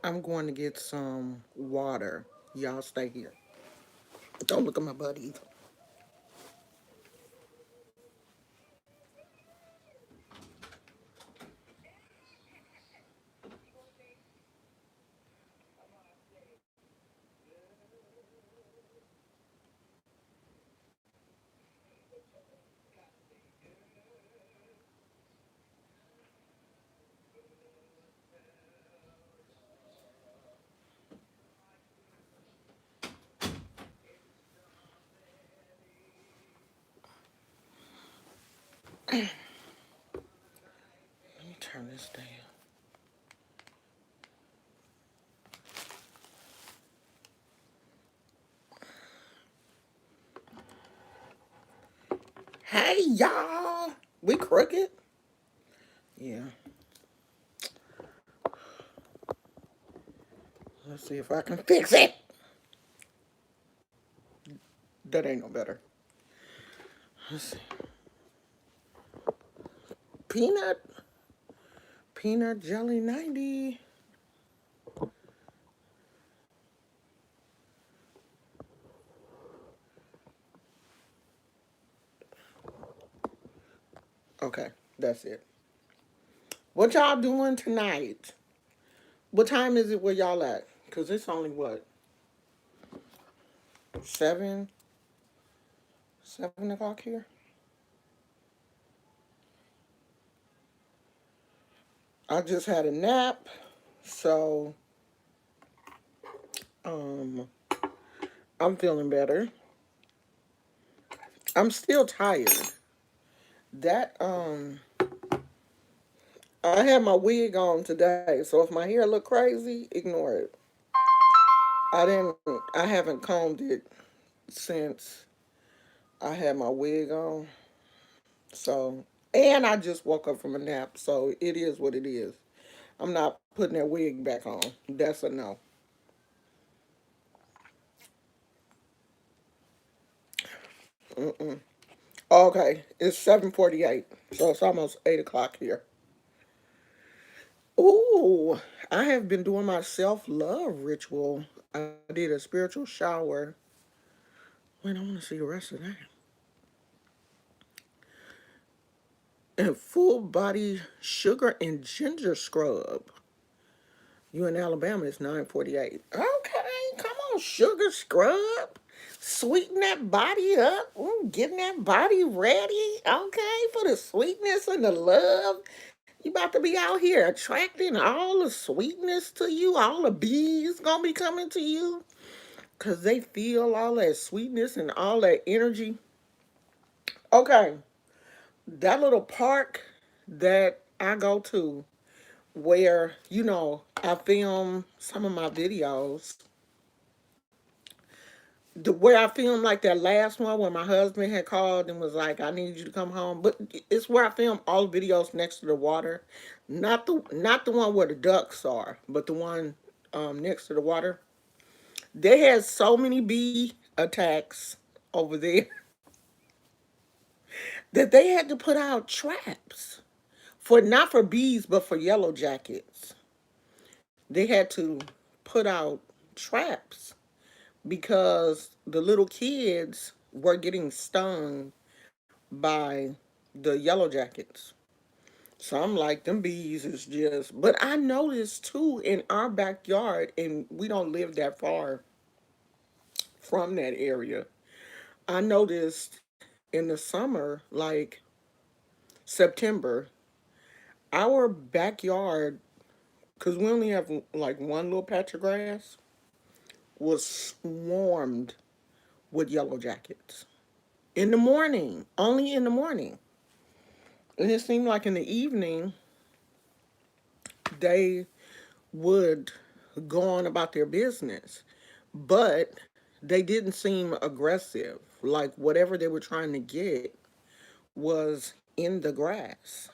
I'm going to get some water. Y'all stay here. Don't look at my butt either. Let me turn this down. Hey, y'all. We crooked? Yeah. Let's see if I can fix it. That ain't no better. Let's see. Peanut. Peanut jelly 90. Okay, that's it. What y'all doing tonight? What time is it where y'all at? Because it's only what? 7? 7 o'clock here? I just had a nap. So, um, I'm feeling better. I'm still tired. That, I had my wig on today. So if my hair look crazy, ignore it. I didn't, I haven't combed it since I had my wig on. So, and I just woke up from a nap, so it is what it is. I'm not putting that wig back on. That's a no. Mm-mm. Okay, it's 7:48, so it's almost 8 o'clock here. Ooh, I have been doing my self-love ritual. I did a spiritual shower. Wait, I want to see the rest of that. And full body sugar and ginger scrub. You in Alabama, it's 9:48. Okay, come on, sugar scrub. Sweeten that body up. Getting that body ready. Okay, for the sweetness and the love. You about to be out here attracting all the sweetness to you. All the bees gonna be coming to you. Cause they feel all that sweetness and all that energy. Okay, that little park that I go to where, I film some of my videos. Where I filmed like that last one where my husband had called and was like, "I need you to come home." But it's where I film all the videos next to the water, not the one where the ducks are, but the one next to the water. They had so many bee attacks over there that they had to put out traps for not for bees but for yellow jackets. They had to put out traps because the little kids were getting stung by the yellow jackets. So I'm like, them bees is just. But I noticed too in our backyard, and we don't live that far from that area. I noticed in the summer, like September, our backyard, because we only have like one little patch of grass, was swarmed with yellow jackets. In the morning, only in the morning. And it seemed like in the evening, they would go on about their business. But they didn't seem aggressive. Like whatever they were trying to get was in the grass.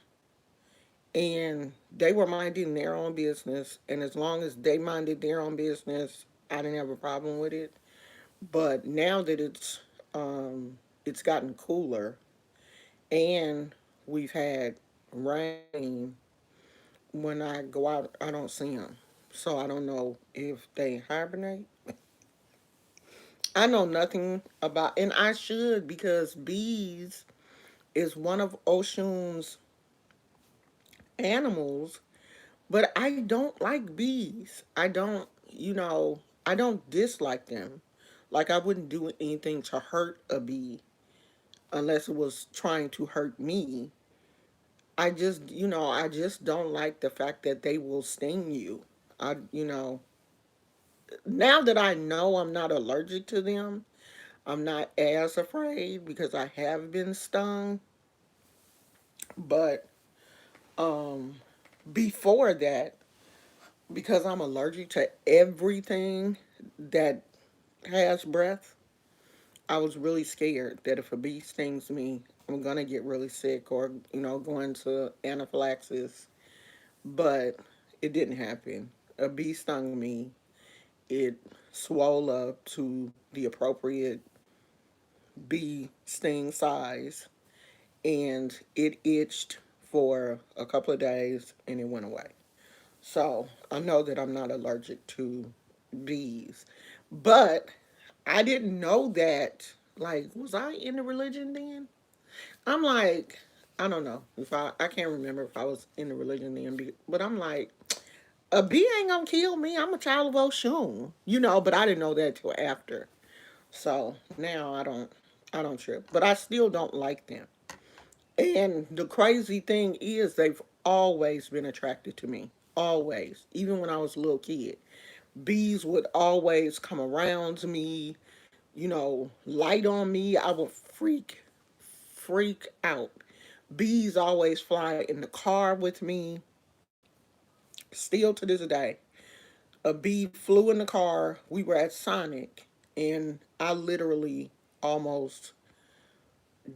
And they were minding their own business. And as long as they minded their own business, I didn't have a problem with it. But now that it's gotten cooler and we've had rain, when I go out, I don't see them. So I don't know if they hibernate. I know nothing about, and I should, because bees is one of Oshun's animals, but I don't like bees. I don't, I don't dislike them. Like, I wouldn't do anything to hurt a bee unless it was trying to hurt me. I just don't like the fact that they will sting you. Now that I know I'm not allergic to them, I'm not as afraid because I have been stung. But um, before that, because I'm allergic to everything that has breath, I was really scared that if a bee stings me, I'm gonna get really sick or go into anaphylaxis. But it didn't happen. A bee stung me. It swelled up to the appropriate bee sting size, and it itched for a couple of days, and it went away. So I know that I'm not allergic to bees. But I didn't know that. Like, was I in the religion then? I'm like, I don't know if I can't remember if I was in the religion then, but I'm like, a bee ain't gonna kill me. I'm a child of Oshun, but I didn't know that till after. So now I don't trip, but I still don't like them. And the crazy thing is, they've always been attracted to me. Always. Even when I was a little kid. Bees would always come around me, light on me. I would freak out. Bees always fly in the car with me. Still to this day. A bee flew in the car. We were at Sonic, and I literally almost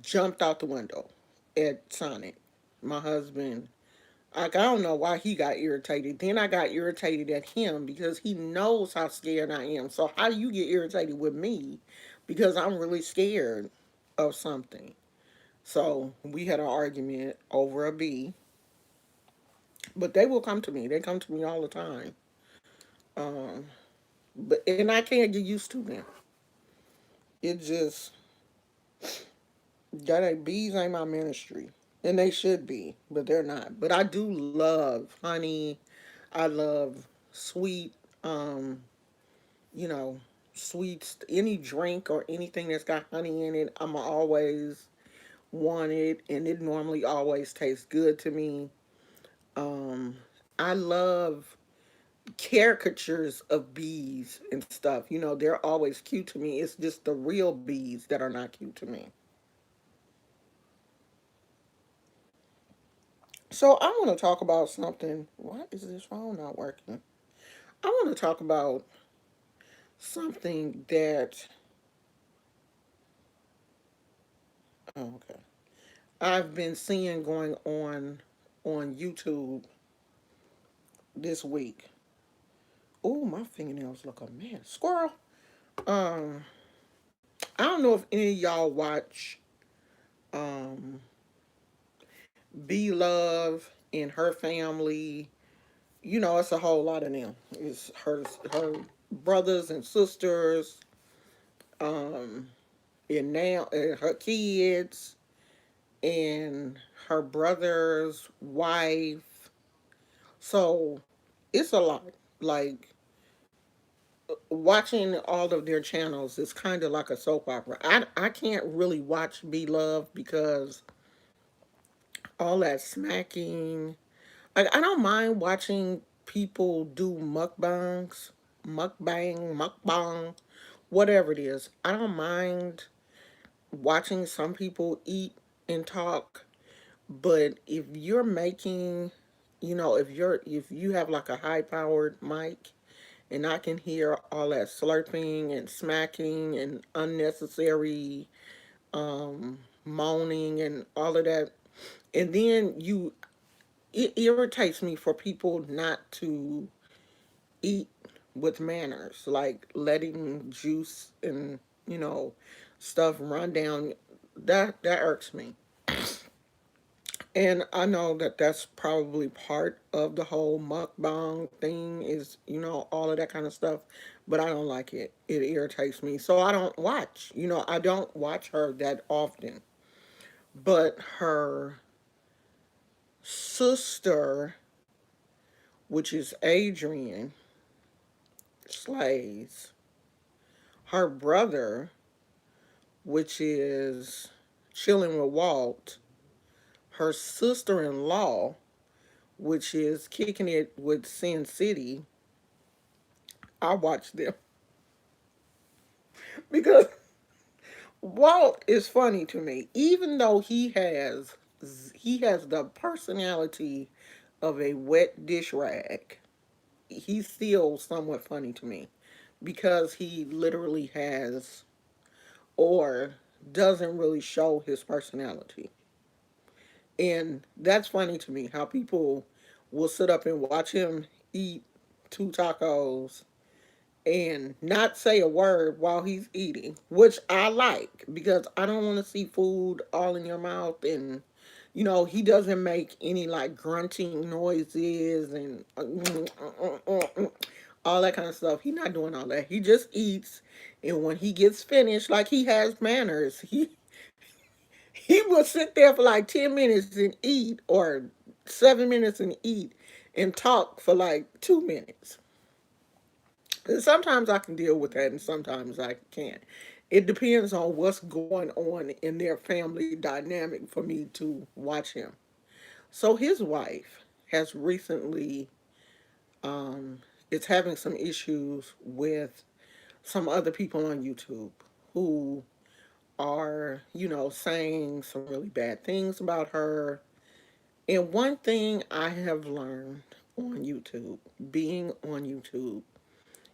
jumped out the window at Sonic. My husband, like, I don't know why he got irritated. Then I got irritated at him because he knows how scared I am. So how do you get irritated with me because I'm really scared of something? So we had an argument over a bee, but they will come to me. They come to me all the time. Um, and I can't get used to them. It just that ain't bees ain't my ministry, and they should be, but they're not. But I do love honey. I love sweet, um, you know, sweets. Any drink or anything that's got honey in it, I'm always want it, and it normally always tastes good to me. Um, I love caricatures of bees and stuff. They're always cute to me. It's just the real bees that are not cute to me. So I want to talk about something. Why is this phone not working? I want to talk about something that, oh, okay, I've been seeing going on YouTube this week. Oh, my fingernails look a mess. Squirrel. Um, I don't know if any of y'all watch um B Love and her family. It's a whole lot of them. It's her brothers and sisters, um, and her kids, and her brother's wife. So it's a lot. Like, watching all of their channels is kind of like a soap opera. I can't really watch Be Love because all that smacking. Like, I don't mind watching people do mukbang, whatever it is. I don't mind watching some people eat and talk, but if you're making, if you have like a high powered mic and I can hear all that slurping and smacking and unnecessary moaning and all of that, and then it irritates me for people not to eat with manners, like letting juice and you know stuff run down. That irks me. And I know that that's probably part of the whole mukbang thing is, all of that kind of stuff, but I don't like it. It irritates me. So I don't watch. I don't watch her that often. But her sister, which is Adrian Slays, her brother, which is Chilling with Walt, her sister in law, which is Kicking It with Sin City, I watch them because Walt is funny to me. Even though he has the personality of a wet dish rag, he's still somewhat funny to me because he literally has or doesn't really show his personality. And that's funny to me how people will sit up and watch him eat two tacos and not say a word while he's eating, which I like because I don't want to see food all in your mouth. And, he doesn't make any like grunting noises and all that kind of stuff. He's not doing all that. He just eats. And when he gets finished, like he has manners, he will sit there for like 10 minutes and eat, or 7 minutes and eat, and talk for like 2 minutes. And sometimes I can deal with that, and sometimes I can't. It depends on what's going on in their family dynamic for me to watch him. So his wife has recently is having some issues with some other people on YouTube who are, saying some really bad things about her. And one thing I have learned on YouTube, being on YouTube,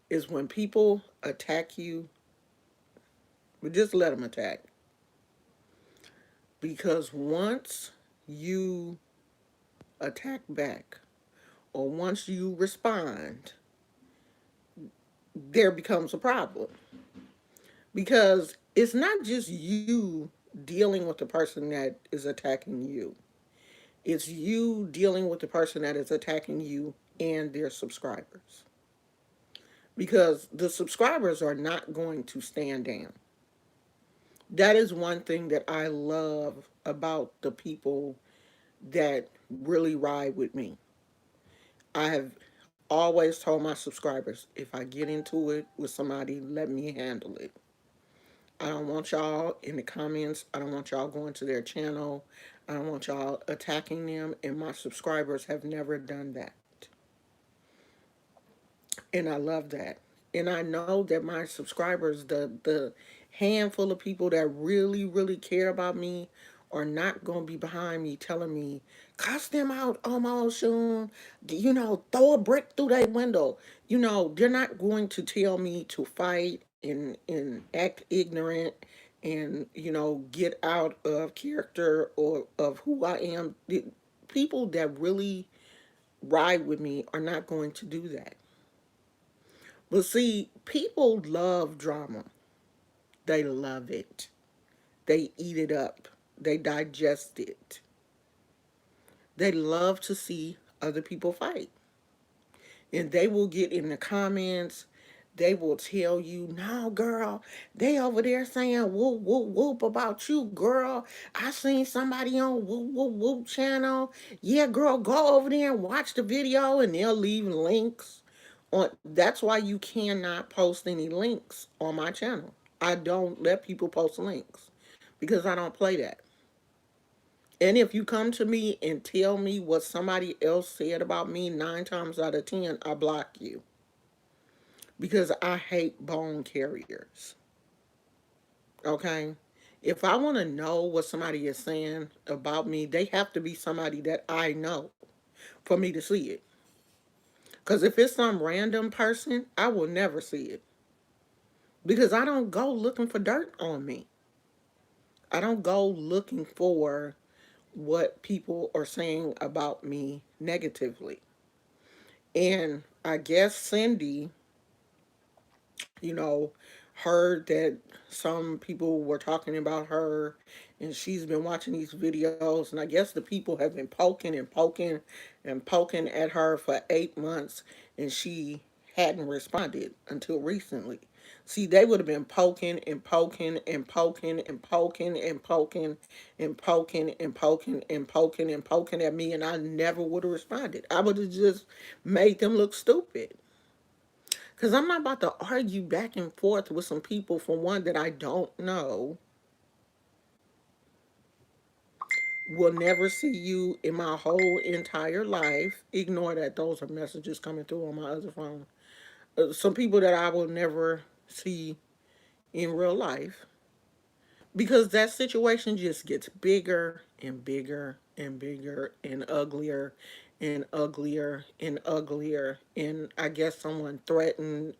is when people attack you, but just let them attack. Because once you attack back, or once you respond, there becomes a problem. Because it's not just you dealing with the person that is attacking you, it's you dealing with the person that is attacking you and their subscribers. Because the subscribers are not going to stand down. That is one thing that I love about the people that really ride with me. I have always told my subscribers, if I get into it with somebody, let me handle it. I don't want y'all in the comments. I don't want y'all going to their channel. I don't want y'all attacking them. And my subscribers have never done that. And I love that. And I know that my subscribers, the handful of people that really, really care about me, are not going to be behind me telling me, cuss them out almost soon, throw a brick through that window. They're not going to tell me to fight and act ignorant and, get out of character or of who I am. The people that really ride with me are not going to do that. But see, people love drama. They love it. They eat it up. They digest it. They love to see other people fight. And they will get in the comments. They will tell you, no, girl, they over there saying whoop, whoop, whoop about you, girl. I seen somebody on whoop, whoop, whoop channel. Yeah, girl, go over there and watch the video, and they'll leave links. That's why you cannot post any links on my channel. I don't let people post links because I don't play that. And if you come to me and tell me what somebody else said about me, 9 times out of 10, I block you because I hate bone carriers. Okay? If I want to know what somebody is saying about me, they have to be somebody that I know for me to see it. Because if it's some random person, I will never see it. Because I don't go looking for dirt on me. I don't go looking for what people are saying about me negatively. And I guess Cindy, you know, heard that some people were talking about her, and she's been watching these videos, and I guess the people have been poking and poking and poking at her for 8 months, and she hadn't responded until recently. See, they would have been poking and poking and poking and poking and poking and poking and poking and poking and poking at me, and I never would have responded. I would have just made them look stupid. Because I'm not about to argue back and forth with some people for one that I don't know, will never see you in my whole entire life. Ignore that. Those are messages coming through on my other phone. Some people that I will never see in real life. Because that situation just gets bigger and bigger and bigger and uglier and uglier and uglier. And I guess someone threatened,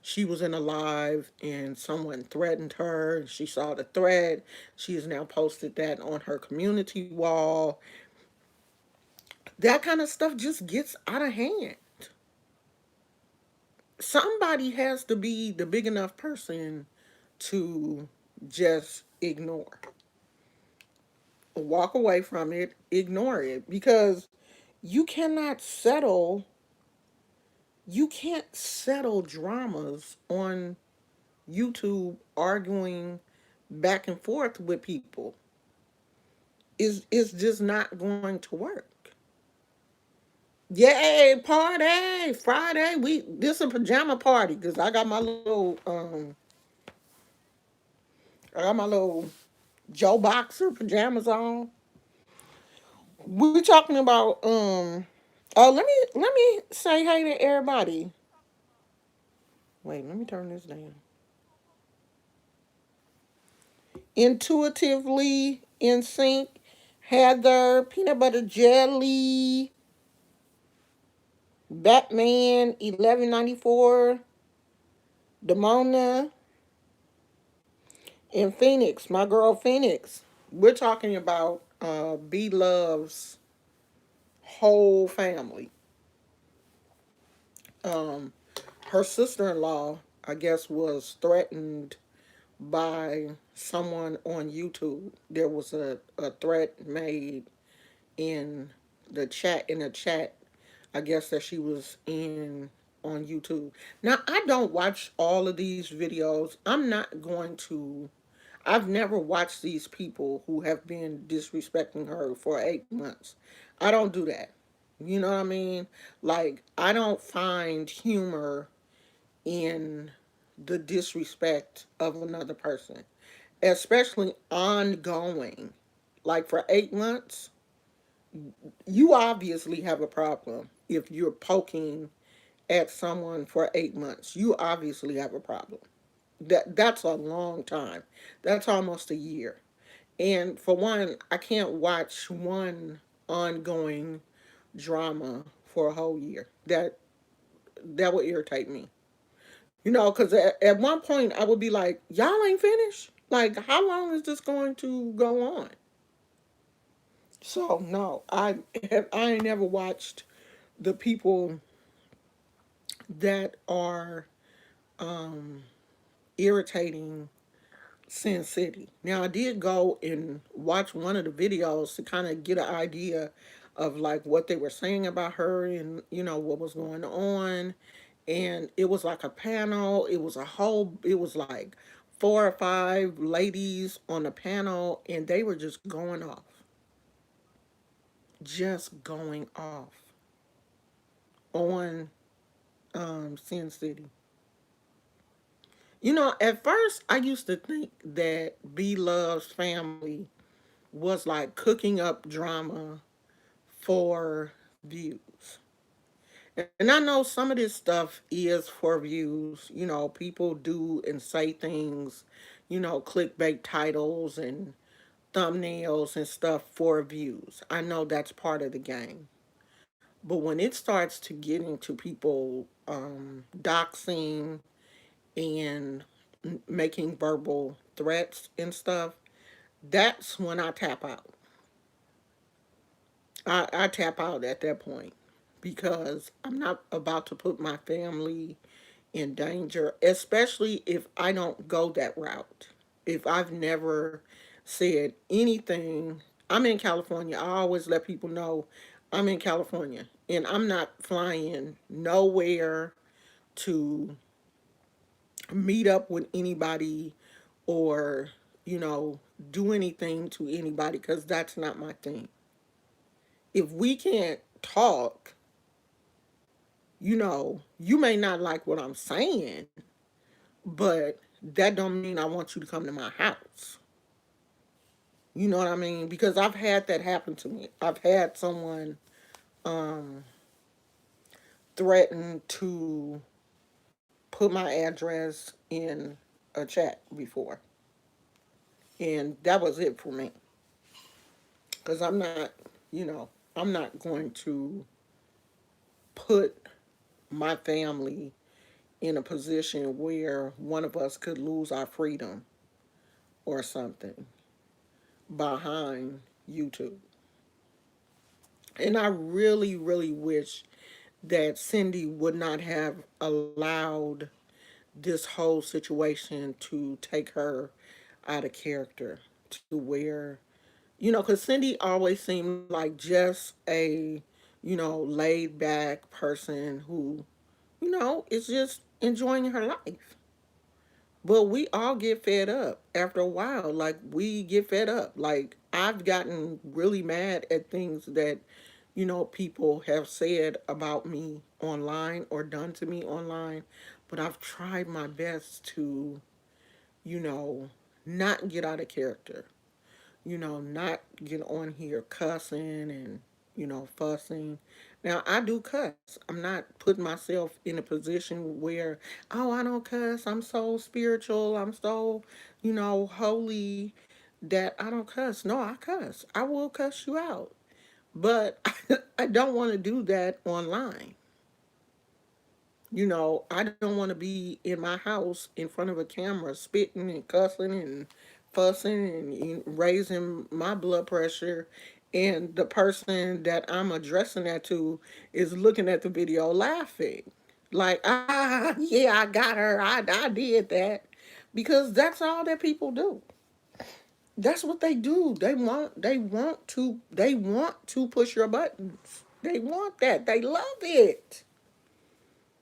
she was in a live and someone threatened her. She saw the threat. She has now posted that on her community wall. That kind of stuff just gets out of hand. Somebody has to be the big enough person to just ignore, walk away from it, ignore it, because you cannot settle, you can't settle dramas on YouTube arguing back and forth with people. Is just not going to work. Yay, party! Friday, we this a pajama party because I got my little Joe Boxer pajamas on. We talking about oh, let me say hey to everybody. Wait, let me turn this down. Intuitively in sync, Heather, peanut butter jelly, Batman 1194, Demona, and Phoenix, my girl Phoenix. We're talking about B Love's whole family. Um, her sister-in-law, I guess, was threatened by someone on YouTube. There was a threat made in the chat, I guess, that she was in on YouTube. Now, I don't watch all of these videos. I'm not going to. I've never watched these people who have been disrespecting her for 8 months. I don't do that. You know what I mean? Like, I don't find humor in the disrespect of another person, especially ongoing. Like, for 8 months, you obviously have a problem if you're poking at someone for 8 months. You obviously have a problem. That's a long time. That's almost a year. And for one, I can't watch one ongoing drama for a whole year. That would irritate me. You know, because at one point I would be like, y'all ain't finished. Like, how long is this going to go on? So no, I ain't never watched the people that are um, irritating Sin City. Now, I did go and watch one of the videos to kind of get an idea of like what they were saying about her and what was going on. And it was like a panel. It was like 4 or 5 ladies on the panel, and they were just going off on Sin City. At first I used to think that B Love's family was like cooking up drama for views. And I know some of this stuff is for views. People do and say things, clickbait titles and thumbnails and stuff for views. I know that's part of the game. But when it starts to get into people doxing and making verbal threats and stuff, that's when I tap out. I tap out at that point because I'm not about to put my family in danger, especially if I don't go that route. If I've never said anything, I'm in California. I always let people know I'm in California and I'm not flying nowhere to meet up with anybody or, you know, do anything to anybody because that's not my thing. If we can't talk, you know, you may not like what I'm saying, but that don't mean I want you to come to my house. You know what I mean? Because I've had that happen to me. I've had someone um, threaten to put my address in a chat before, and that was it for me. Because I'm not, you know, I'm not going to put my family in a position where one of us could lose our freedom or something behind YouTube. And I really, really wish that Cindy would not have allowed this whole situation to take her out of character to where, you know, because Cindy always seemed like just a, you know, laid back person who, you know, is just enjoying her life. But we all get fed up after a while. Like, we get fed up. Like, I've gotten really mad at things that, you know, people have said about me online or done to me online. But I've tried my best to, you know, not get out of character, you know, not get on here cussing and, you know, fussing. Now, I do cuss. I'm not putting myself in a position where, oh, I don't cuss. I'm so spiritual. I'm so, you know, holy that I don't cuss. No, I cuss. I will cuss you out. But I don't want to do that online. You know, I don't want to be in my house in front of a camera spitting and cussing and fussing and raising my blood pressure. And the person that I'm addressing that to is looking at the video laughing. Like, ah, yeah, I got her. I did that. Because that's all that people do. That's what they do. They want to push your buttons. They want that. They love it.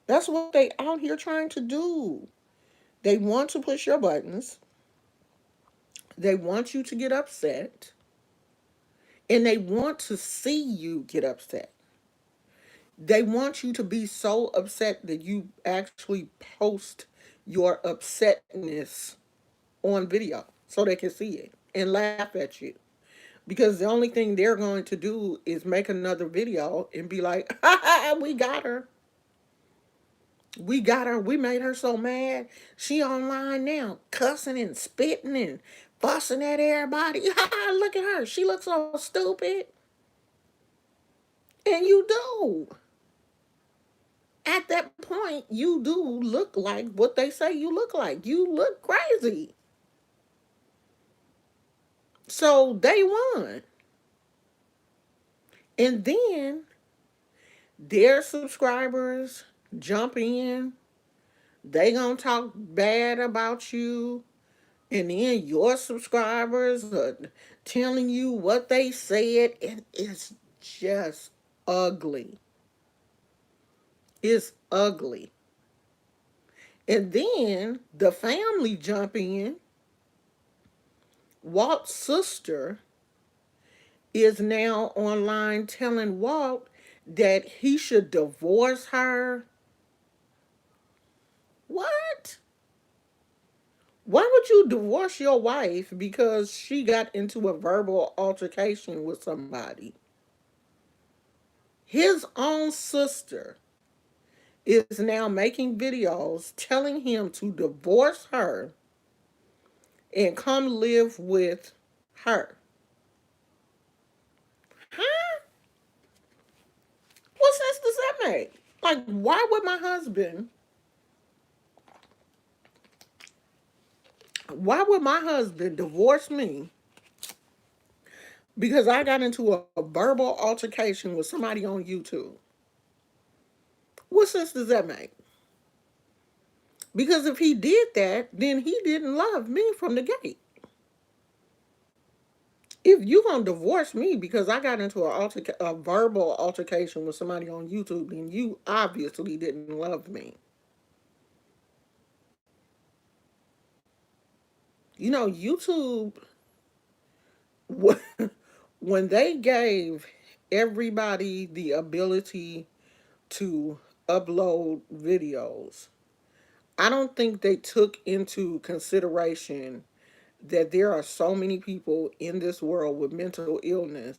That's what they out here trying to do. They want to push your buttons. They want you to get upset. And they want to see you get upset. They want you to be so upset that you actually post your upsetness on video so they can see it and laugh at you. Because the only thing they're going to do is make another video and be like, ha ha, we got her. We got her. We made her so mad. She online now, cussing and spitting and fussing at everybody. Look at her. She looks so stupid. And you do. At that point, you do look like what they say you look like. You look crazy. So they won. And then their subscribers jump in. They gonna talk bad about you. And then your subscribers are telling you what they said, and it's just ugly. It's ugly. And then the family jump in. Walt's sister is now online telling Walt that he should divorce her. What? Why would you divorce your wife because she got into a verbal altercation with somebody? His own sister is now making videos telling him to divorce her and come live with her. Huh? What sense does that make? Like, why would my husband divorce me because I got into a verbal altercation with somebody on YouTube? What sense does that make? Because if he did that, then he didn't love me from the gate. If you gonna divorce me because I got into a verbal altercation with somebody on YouTube, then you obviously didn't love me. You know, YouTube, when they gave everybody the ability to upload videos, I don't think they took into consideration that there are so many people in this world with mental illness,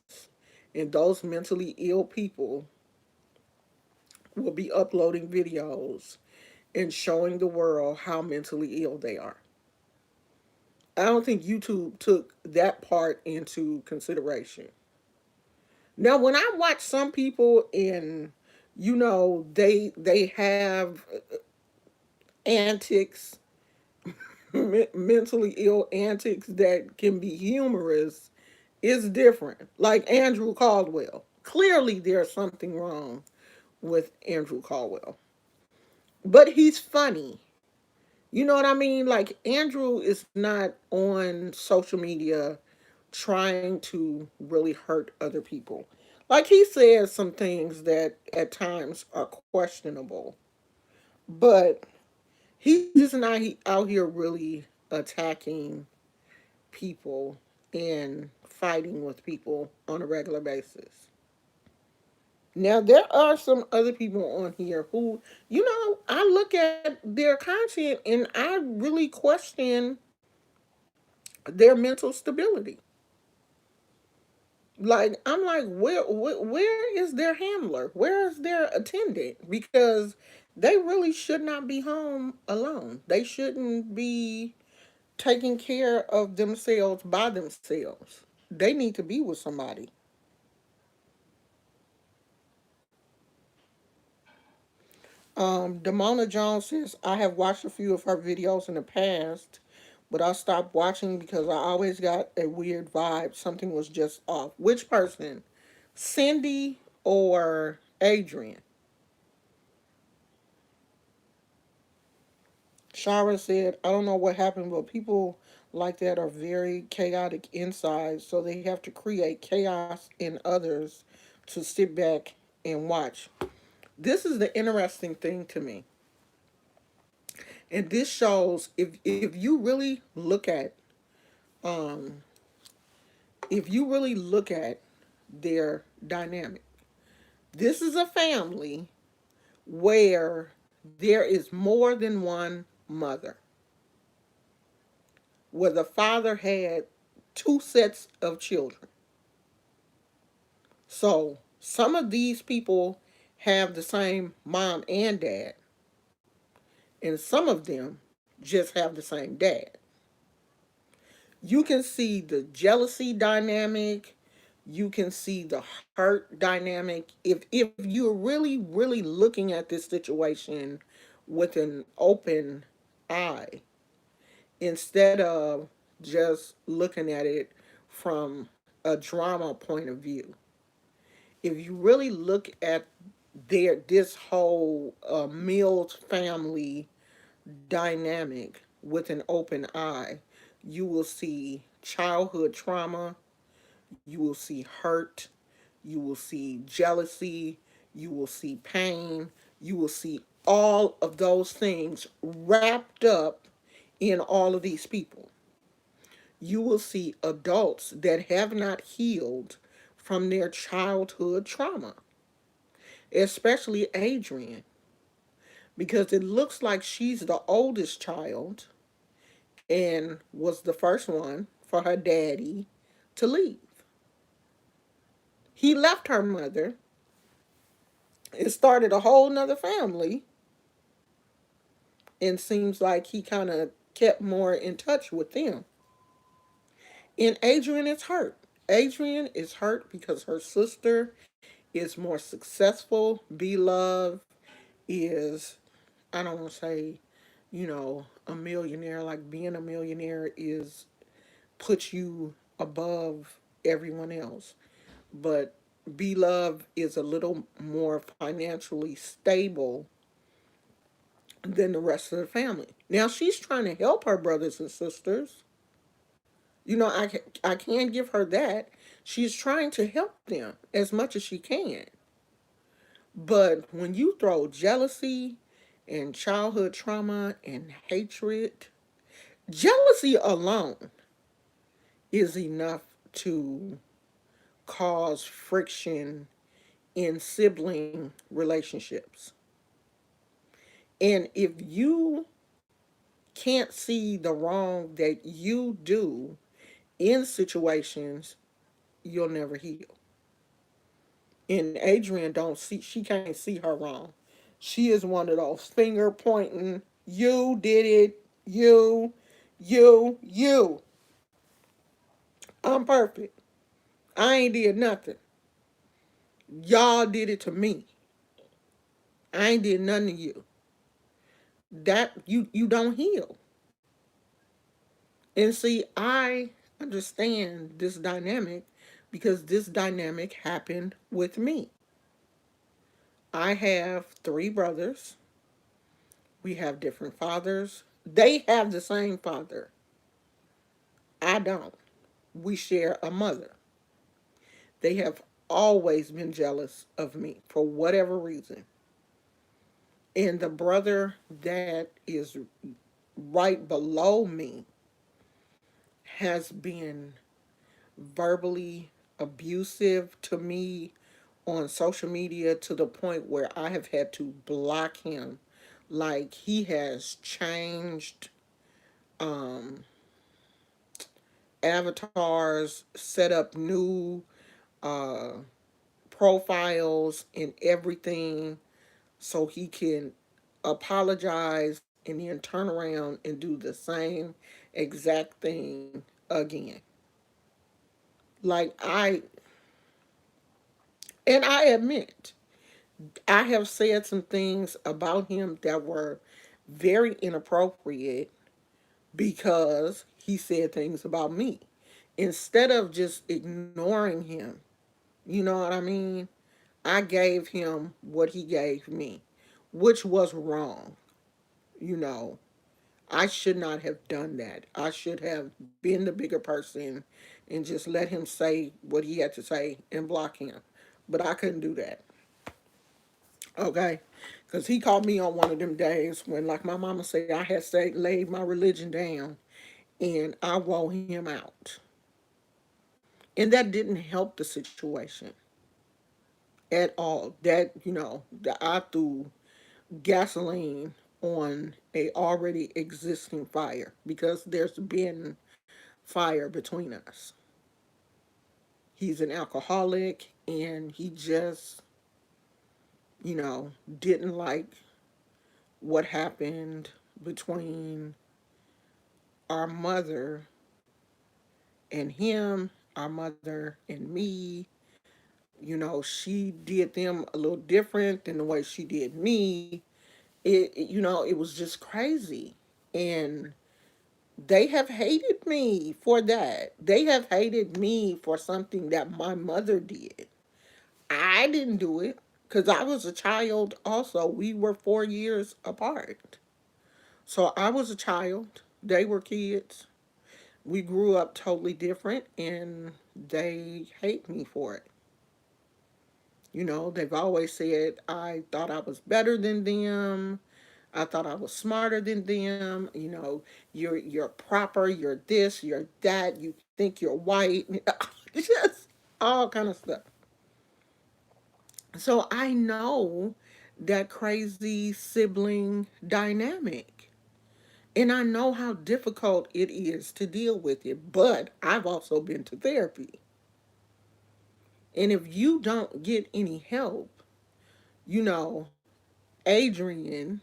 and those mentally ill people will be uploading videos and showing the world how mentally ill they are. I don't think YouTube took that part into consideration. Now, when I watch some people and they have antics, mentally ill antics that can be humorous, it's different. Like Andrew Caldwell. Clearly, there's something wrong with Andrew Caldwell, but he's funny. You know what I mean? Like, Andrew is not on social media trying to really hurt other people. Like, he says some things that at times are questionable, but he's just not out here really attacking people and fighting with people on a regular basis. Now, there are some other people on here who, I look at their content and I really question their mental stability. Like, I'm like, where is their handler? Where is their attendant? Because they really should not be home alone. They shouldn't be taking care of themselves by themselves. They need to be with somebody. Damona Jones says, I have watched a few of her videos in the past, but I stopped watching because I always got a weird vibe. Something was just off. Which person? Cindy or Adrian? Shara said, I don't know what happened, but people like that are very chaotic inside, so they have to create chaos in others to sit back and watch. This is the interesting thing to me. And this shows if you really look at um if you really look at their dynamic. This is a family where there is more than one mother, where the father had two sets of children. So some of these people have the same mom and dad, and some of them just have the same dad. You can see the jealousy dynamic, you can see the hurt dynamic. If you're really looking at this situation with an open eye, instead of just looking at it from a drama point of view, if you really look at this whole Mills family dynamic with an open eye, you will see childhood trauma, you will see hurt, you will see jealousy, you will see pain, you will see all of those things wrapped up in all of these people. You will see adults that have not healed from their childhood trauma, especially Adrian, because it looks like she's the oldest child and was the first one for her daddy to leave. He left her mother and started a whole nother family, and seems like he kind of kept more in touch with them. And Adrian is hurt. Adrian is hurt because her sister is more successful. Beloved is, I don't want to say, a millionaire. Like, being a millionaire is puts you above everyone else. But Beloved is a little more financially stable than the rest of the family. Now she's trying to help her brothers and sisters. I can't give her that. She's trying to help them as much as she can. But when you throw jealousy and childhood trauma and hatred, jealousy alone is enough to cause friction in sibling relationships. And if you can't see the wrong that you do in situations, you'll never heal. And Adrian don't see she can't see her wrong. She is one of those finger pointing, you did it, you. I'm perfect. I ain't did nothing. Y'all did it to me. I ain't did nothing to you. That you don't heal. And see, I understand this dynamic because this dynamic happened with me. I have three brothers. We have different fathers. They have the same father. I don't. We share a mother. They have always been jealous of me for whatever reason. And the brother that is right below me has been verbally abusive to me on social media to the point where I have had to block him. Like he has changed um, avatars, set up new uh, profiles and everything so he can apologize and then turn around and do the same exact thing again. Like I admit, I have said some things about him that were very inappropriate because he said things about me. Instead of just ignoring him, you know what I mean? I gave him what he gave me, which was wrong. You know, I should not have done that. I should have been the bigger person and just let him say what he had to say and block him. But I couldn't do that. Okay? Because he called me on one of them days when, like my mama said, I had laid my religion down and I wore him out. And that didn't help the situation at all. I threw gasoline on a already existing fire because there's been fire between us. He's an alcoholic and he just, didn't like what happened between our mother and him, our mother and me. She did them a little different than the way she did me. It was just crazy. And they have hated me for that. They have hated me for something that my mother did. I didn't do it because I was a child also. We were 4 years apart. So I was a child. They were kids. We grew up totally different and they hate me for it. They've always said I thought I was better than them. I thought I was smarter than them. You're proper, you're this, you're that, you think you're white. Just all kind of stuff. So I know that crazy sibling dynamic. And I know how difficult it is to deal with it, but I've also been to therapy. And if you don't get any help, you know, Adrian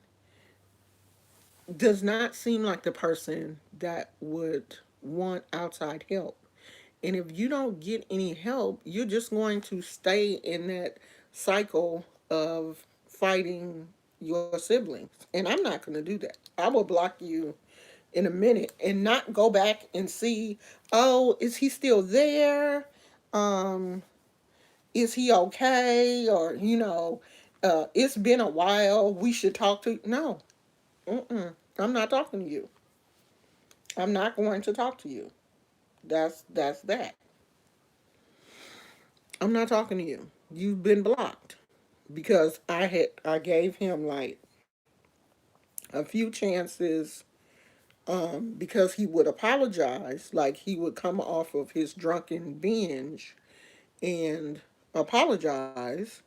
does not seem like the person that would want outside help. And if you don't get any help, you're just going to stay in that cycle of fighting your siblings. And I'm not going to do that. I will block you in a minute and not go back and see, oh, is he still there? Um, is he okay? Or, it's been a while. We should talk to. No, Mm-mm. I'm not talking to you. I'm not going to talk to you. That's that. I'm not talking to you. You've been blocked because I gave him like a few chances because he would apologize, like he would come off of his drunken binge and apologize,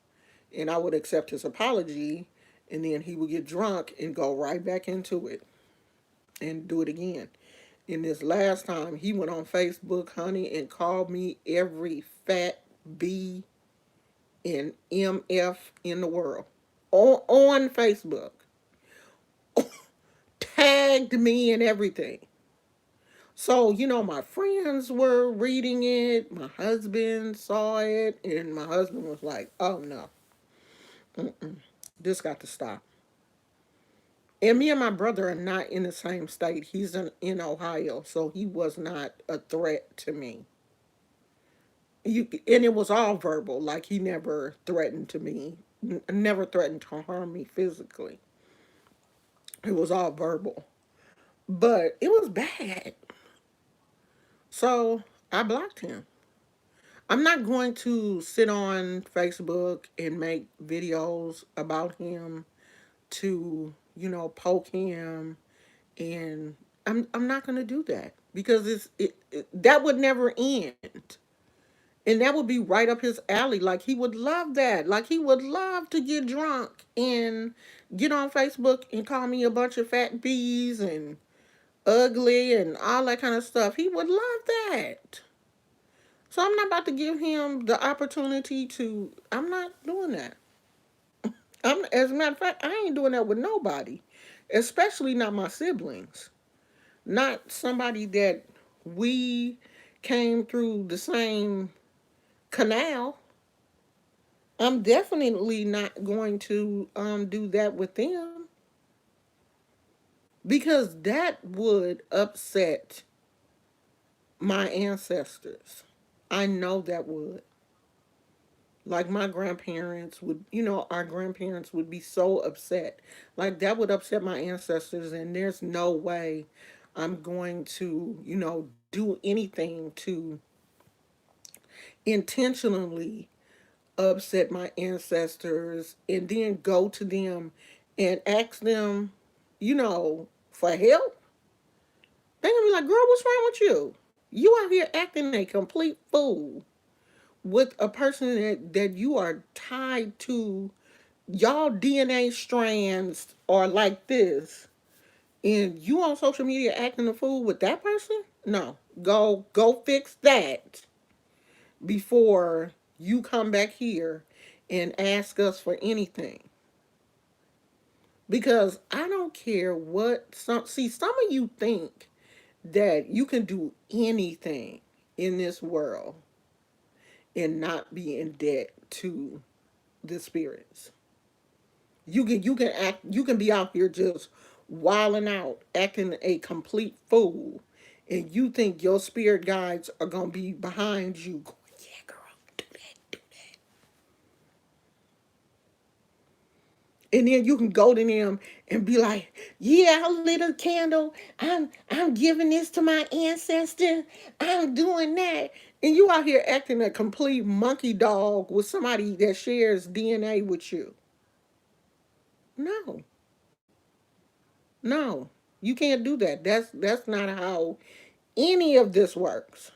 and I would accept his apology, and then he would get drunk and go right back into it and do it again. And this last time, he went on Facebook, honey, and called me every fat B and MF in the world on Facebook, tagged me and everything. So, my friends were reading it, my husband saw it, and my husband was like, oh no, this got to stop. And me and my brother are not in the same state. He's in Ohio, so he was not a threat to me. And it was all verbal, like he never threatened to me, never threatened to harm me physically. It was all verbal. But it was bad. So I blocked him. I'm not going to sit on Facebook and make videos about him to, poke him, and I'm not going to do that because that would never end. And that would be right up his alley. Like he would love that. Like he would love to get drunk and get on Facebook and call me a bunch of fat bees and ugly and all that kind of stuff. He would love that. So I'm not about to give him the opportunity to. I'm not doing that. As a matter of fact, I ain't doing that with nobody, especially not my siblings, not somebody that we came through the same canal. I'm definitely not going to do that with them because that would upset my ancestors. I know that would. Like my grandparents would, our grandparents would be so upset. Like that would upset my ancestors, and there's no way I'm going to, do anything to intentionally upset my ancestors and then go to them and ask them, for help. They're gonna be like, girl, what's wrong with you? You out here acting a complete fool with a person that you are tied to. Y'all DNA strands are like this, and you on social media acting a fool with that person. No, go fix that before you come back here and ask us for anything. Because I don't care what some of you think that you can do anything in this world and not be in debt to the spirits. You can be out here just wilding out, acting a complete fool, and you think your spirit guides are gonna be behind you going, yeah, girl, do that, do that. And then you can go to them and be like, yeah, I lit a candle. I'm giving this to my ancestor. I'm doing that. And you out here acting a complete monkey dog with somebody that shares DNA with you. No. No. You can't do that. That's not how any of this works.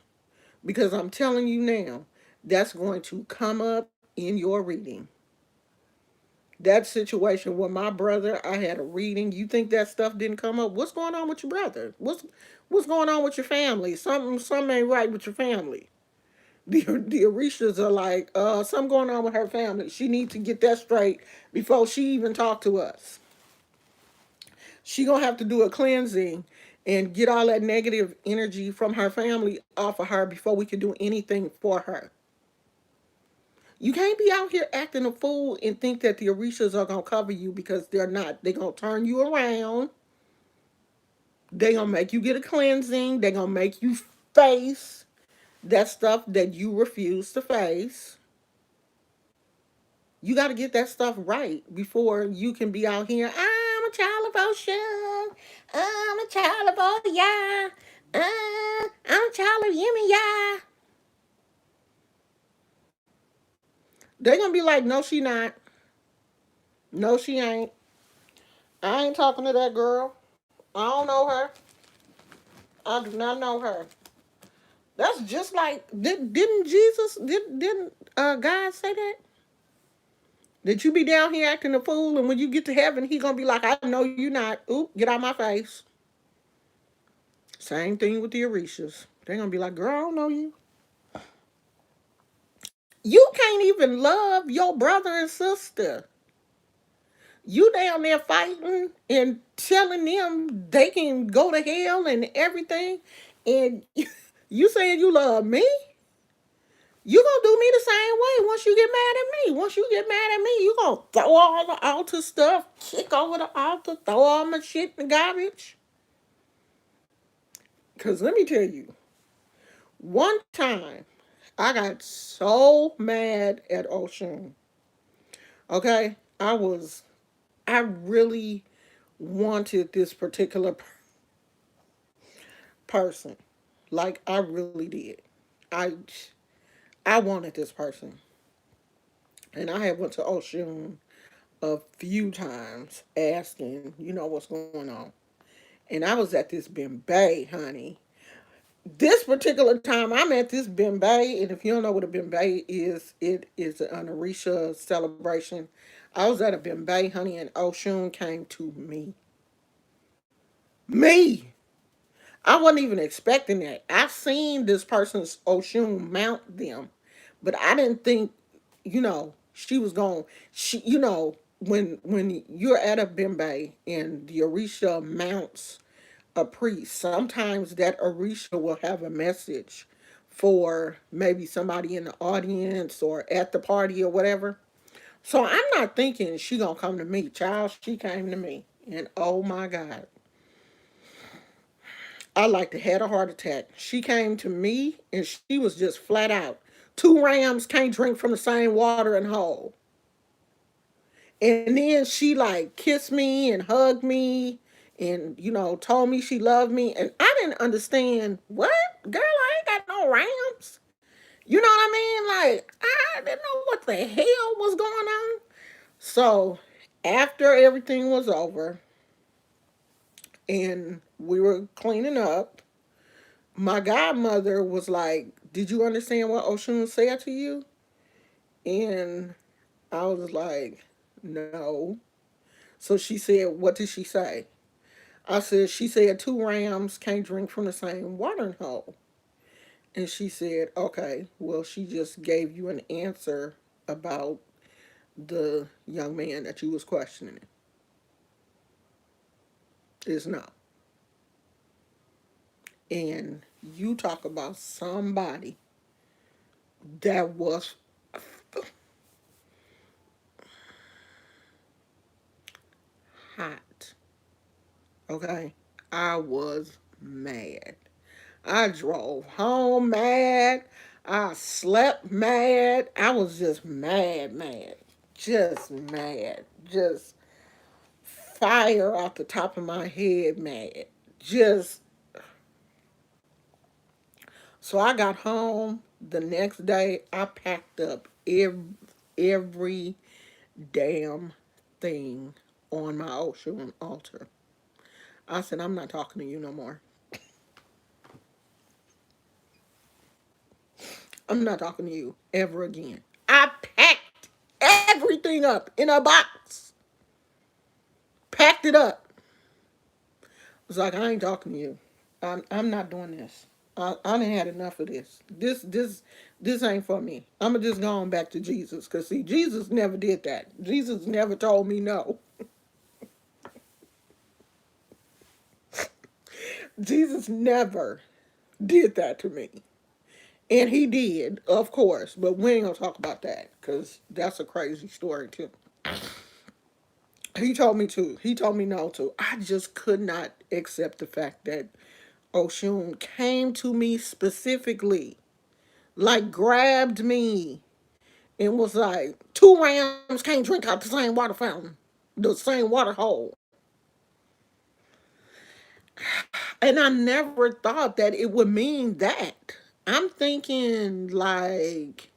Because I'm telling you now, that's going to come up in your reading. That situation with my brother, I had a reading. You think that stuff didn't come up? What's going on with your brother? What's going on with your family? Something ain't right with your family. The Orishas are like, something going on with her family. She needs to get that straight before she even talk to us. She gonna have to do a cleansing and get all that negative energy from her family off of her before we can do anything for her. You can't be out here acting a fool and think that the Orishas are gonna cover you because they're not. They're gonna turn you around. They're gonna make you get a cleansing. They're gonna make you face that stuff that you refuse to face. You got to get that stuff right before you can be out here. I'm a child of Oshun. I'm a child of Oya. I'm a child of Yemiya. They're gonna be like, no, she not. No, she ain't. I ain't talking to that girl. I don't know her. I do not know her. That's just like didn't Jesus didn't God say that? That you be down here acting a fool, and when you get to heaven, he gonna be like, I know you not. Oop, get out my face. Same thing with the Orishas. They're gonna be like, girl, I don't know you. You can't even love your brother and sister. You down there fighting and telling them they can go to hell and everything, and you saying you love me? You gonna do me the same way once you get mad at me. Once you get mad at me, you gonna throw all the altar stuff, kick over the altar, throw all my shit in the garbage. Cause let me tell you, one time I got so mad at Oshun. Okay, I really wanted this particular person. Like I really did. I I wanted this person, and I had went to Oshun a few times asking, what's going on. And I was at this Bimbay, honey. This particular time, I'm at this Bimbay, and if you don't know what a Bimbay is, it is an Orisha celebration. I was at a Bimbay, honey, and Oshun came to me. Me! I wasn't even expecting that. I seen this person's Oshun mount them, but I didn't think, she was going. When you're at a bimbe and the Orisha mounts a priest, sometimes that Orisha will have a message for maybe somebody in the audience or at the party or whatever. So I'm not thinking she gonna come to me, child. She came to me, and oh my God, I like to had a heart attack. She came to me and she was just flat out. Two rams can't drink from the same watering hole. And then she like kissed me and hugged me and, told me she loved me. And I didn't understand what? Girl, I ain't got no rams. You know what I mean? Like, I didn't know what the hell was going on. So after everything was over and we were cleaning up, my godmother was like, did you understand what Oshun said to you? And I was like, no. So she said, what did she say? I said, she said two rams can't drink from the same watering hole. And she said, okay, well, she just gave you an answer about the young man that you was questioning. Is no. And you talk about somebody that was hot. Okay? I was mad. I drove home mad. I slept mad. I was just mad, mad. Just mad. Just fire off the top of my head mad. Just so I got home the next day. I packed up every damn thing on my ocean altar. I said, I'm not talking to you no more. I'm not talking to you ever again. I packed everything up in a box. Packed it up. I was like, I ain't talking to you. I'm not doing this. I done had enough of this. This ain't for me. I'm gonna just go on back to Jesus. Cause see, Jesus never did that. Jesus never told me no. Jesus never did that to me. And he did, of course, but we ain't gonna talk about that because that's a crazy story too. He told me to. He told me no to. I just could not accept the fact that Oshun came to me specifically, like grabbed me and was like, two rams can't drink out the same water fountain, the same water hole. And I never thought that it would mean that. I'm thinking like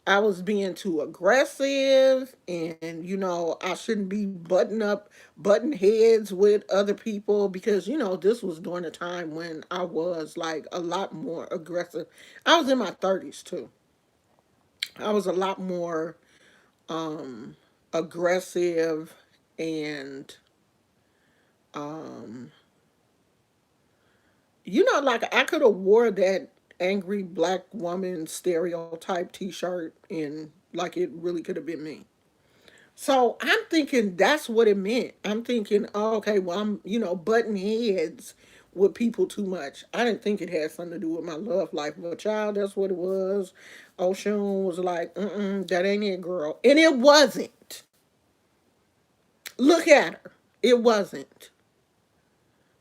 I was being too aggressive and I shouldn't be button heads with other people because this was during a time when I was like a lot more aggressive. I was in my 30s too. I was a lot more um aggressive and um like I could have wore that angry black woman stereotype t-shirt and like it really could have been me. So I'm thinking that's what it meant. I'm thinking, oh, okay, well, I'm, butting heads with people too much. I didn't think it had something to do with my love life, but child, that's what it was. Oshun was like, that ain't it, girl. And it wasn't. Look at her. It wasn't.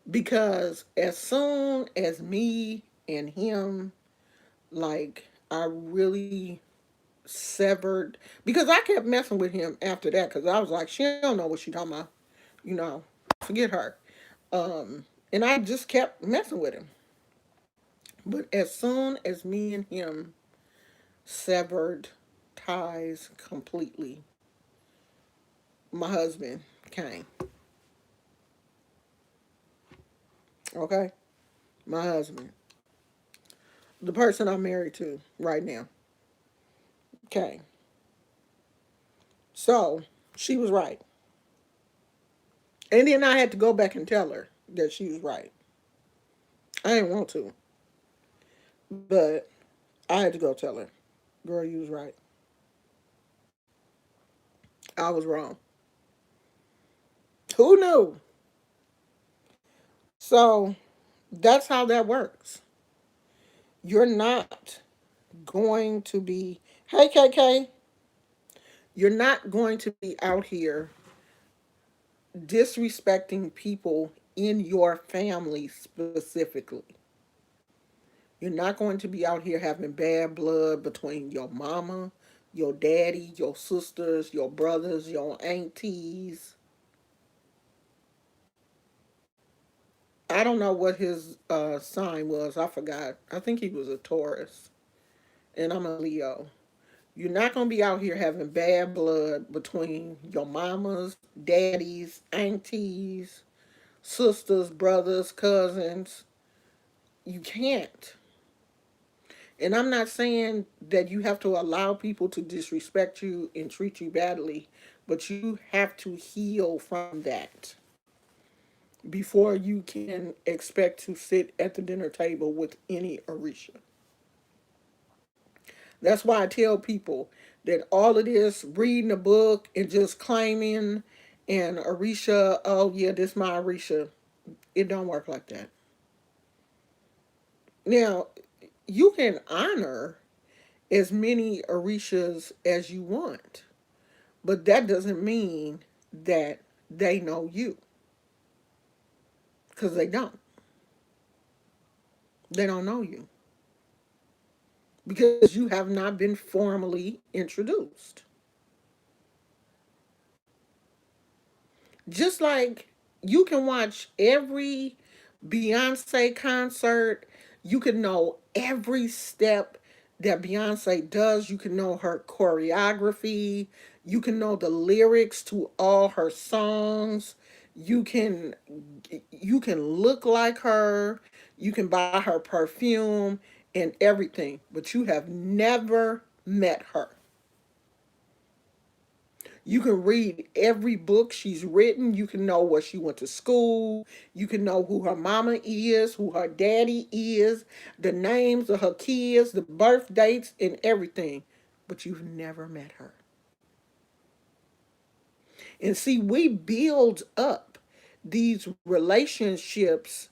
Because as soon as me and him, like, I really severed, because I kept messing with him after that, because I was like, she don't know what she talking about. You know, forget her. And I just kept messing with him. But as soon as me and him severed ties completely, my husband came. Okay? My husband. The person I'm married to right now. Okay. So she was right. And then I had to go back and tell her that she was right. I didn't want to, but I had to go tell her, girl, you was right. I was wrong. Who knew? So that's how that works. You're not going to be, hey, KK, you're not going to be out here disrespecting people in your family specifically. You're not going to be out here having bad blood between your mama, your daddy, your sisters, your brothers, your aunties. I don't know what his sign was. I forgot. I think he was a Taurus, and I'm a Leo. You're not going to be out here having bad blood between your mamas, daddies, aunties, sisters, brothers, cousins. You can't. And I'm not saying that you have to allow people to disrespect you and treat you badly, but you have to heal from that before you can expect to sit at the dinner table with any Orisha. That's why I tell people that all of this reading a book and just claiming and Orisha, oh yeah, this my Orisha, it don't work like that. Now, you can honor as many Orishas as you want, but that doesn't mean that they know you, because they don't. They don't know you because you have not been formally introduced. Just like you can watch every Beyonce concert, you can know every step that Beyonce does. You can know her choreography. You can know the lyrics to all her songs. You can you can look like her. You can buy her perfume and everything, but you have never met her. You can read every book she's written. You can know where she went to school. You can know who her mama is, who her daddy is, the names of her kids, the birth dates, and everything. But you've never met her. And see, we build up these relationships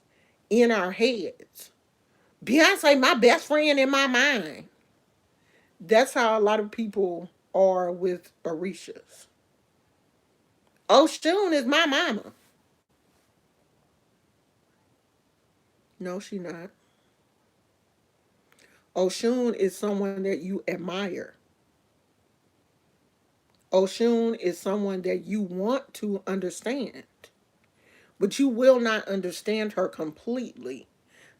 in our heads. Beyonce, my best friend in my mind. That's how a lot of people are with Orishas. Oshun is my mama. No, she not. Oshun is someone that you admire. Oshun is someone that you want to understand. But you will not understand her completely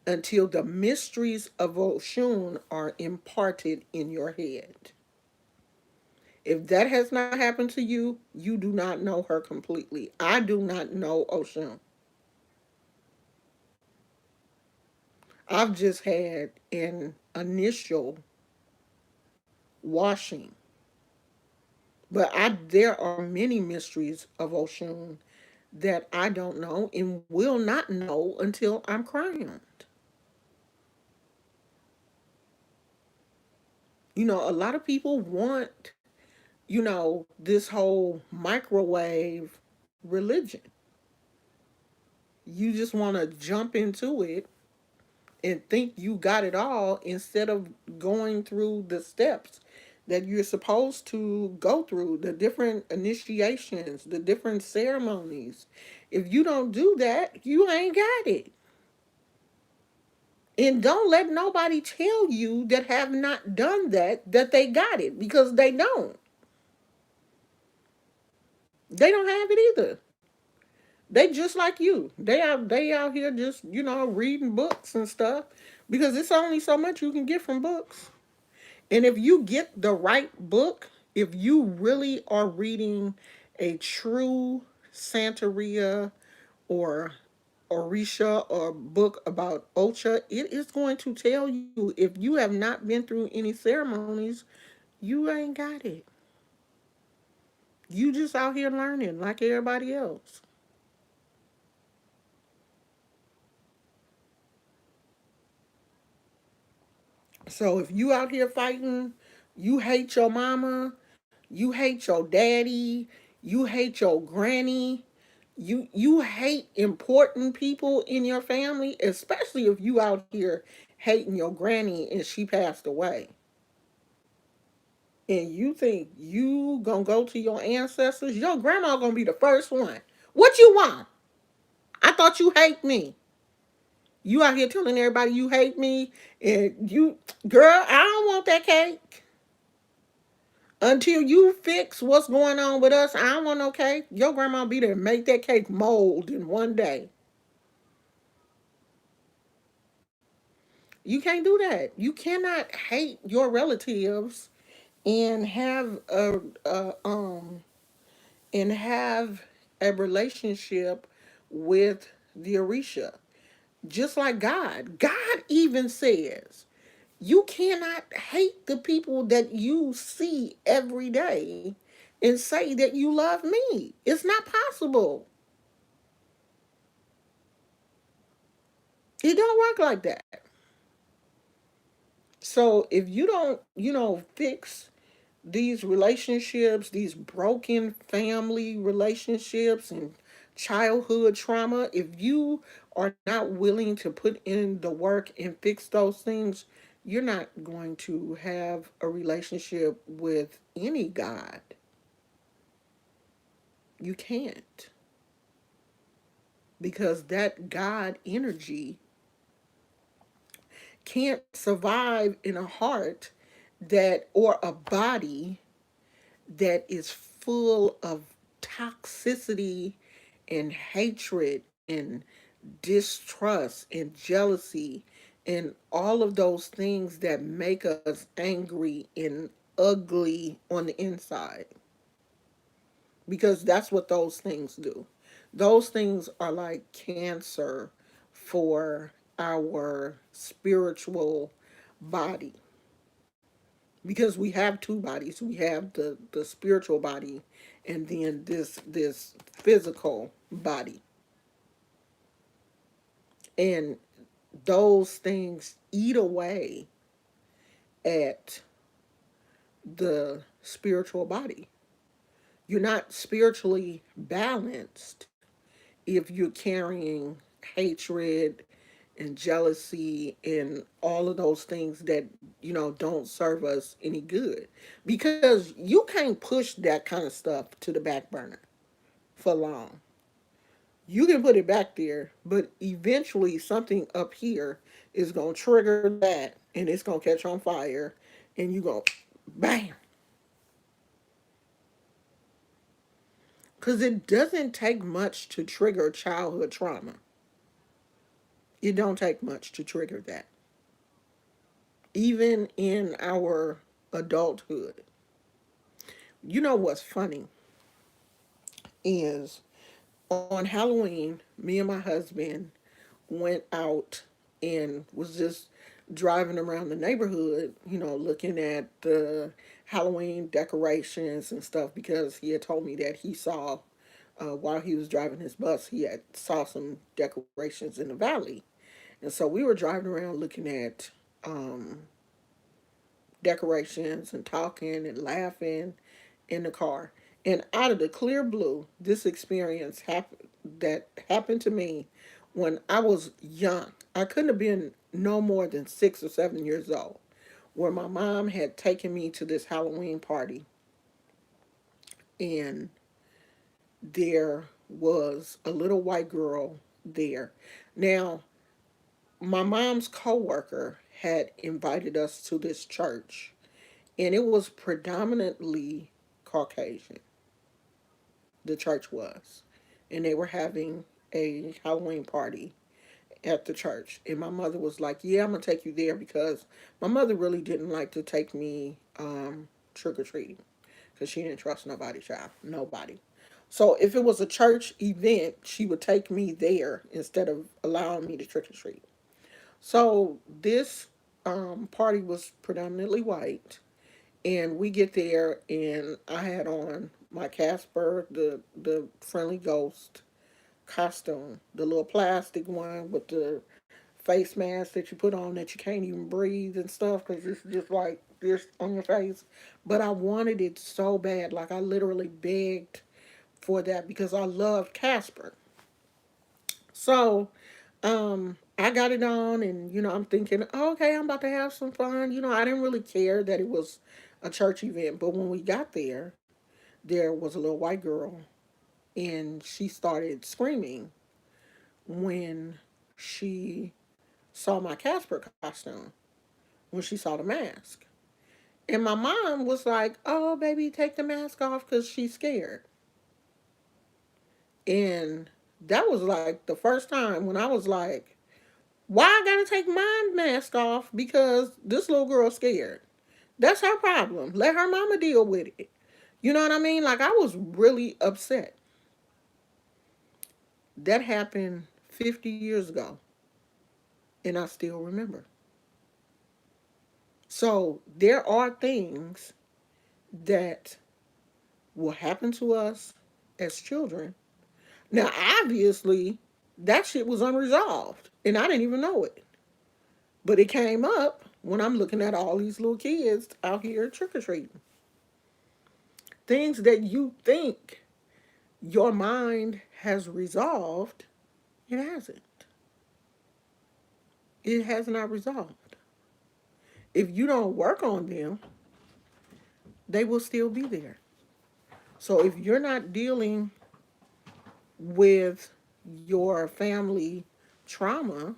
until the mysteries of Oshun are imparted in your head. If that has not happened to you, you do not know her completely. I do not know Oshun. I've just had an initial washing. But there are many mysteries of Oshun that I don't know and will not know until I'm crowned. A lot of people want, this whole microwave religion. You just want to jump into it and think you got it all instead of going through the steps that you're supposed to go through, the different initiations, the different ceremonies. If you don't do that, you ain't got it. And don't let nobody tell you that have not done that they got it, because they don't. They don't have it either. They just like you. They out here just, reading books and stuff, because it's only so much you can get from books. And if you get the right book, if you really are reading a true Santeria or Orisha or book about Ocha, it is going to tell you, if you have not been through any ceremonies, you ain't got it. You just out here learning like everybody else. So if you out here fighting, you hate your mama, you hate your daddy, you hate your granny, you hate important people in your family, especially if you out here hating your granny and she passed away. And you think you gonna go to your ancestors, your grandma gonna be the first one. What you want? I thought you hate me. You out here telling everybody you hate me, and girl, I don't want that cake. Until you fix what's going on with us, I don't want no cake. Your grandma be there, make that cake mold in one day. You can't do that. You cannot hate your relatives and have a relationship with the Orisha. Just like God. God even says you cannot hate the people that you see every day and say that you love me. It's not possible. It don't work like that. So if you don't, fix these relationships, these broken family relationships and childhood trauma, if you are not willing to put in the work and fix those things, you're not going to have a relationship with any God. You can't. Because that God energy can't survive in a heart or a body that is full of toxicity and hatred and distrust and jealousy and all of those things that make us angry and ugly on the inside. Because that's what those things do. Those things are like cancer for our spiritual body, because we have two bodies. We have the spiritual body, and then this physical body. And those things eat away at the spiritual body. You're not spiritually balanced if you're carrying hatred and jealousy and all of those things that don't serve us any good, because you can't push that kind of stuff to the back burner for long. You can put it back there, but eventually something up here is going to trigger that, and it's going to catch on fire, and you go bam. Because it doesn't take much to trigger childhood trauma. It don't take much to trigger that. Even in our adulthood. You know what's funny is on Halloween, me and my husband went out and was just driving around the neighborhood, looking at the Halloween decorations and stuff because he had told me that he saw, while he was driving his bus, he had saw some decorations in the valley. And so we were driving around looking at um, decorations and talking and laughing in the car. And out of the clear blue, this experience happened to me when I was young. I couldn't have been no more than 6 or 7 years old, where my mom had taken me to this Halloween party, and there was a little white girl there. Now, my mom's coworker had invited us to this church, and it was predominantly Caucasian. The church was, and they were having a Halloween party at the church. And my mother was like, "Yeah, I'm gonna take you there," because my mother really didn't like to take me trick or treating because she didn't trust nobody, child, nobody. So if it was a church event, she would take me there instead of allowing me to trick or treat. So this party was predominantly white, and we get there, and I had on my Casper, the friendly ghost costume, the little plastic one with the face mask that you put on that you can't even breathe and stuff because it's just like this on your face. But I wanted it so bad, like I literally begged for that because I loved Casper. So I got it on, and I'm thinking, oh, okay, I'm about to have some fun. I didn't really care that it was a church event, but when we got there, there was a little white girl, and she started screaming when she saw my Casper costume, when she saw the mask. And my mom was like, oh, baby, take the mask off because she's scared. And that was like the first time when I was like, why I gotta take my mask off because this little girl's scared? That's her problem. Let her mama deal with it. You know what I mean? Like, I was really upset. That happened 50 years ago, and I still remember. So, there are things that will happen to us as children. Now, obviously, that shit was unresolved, and I didn't even know it. But it came up when I'm looking at all these little kids out here trick or treating. Things that you think your mind has resolved, it hasn't. It has not resolved. If you don't work on them, they will still be there. So if you're not dealing with your family trauma,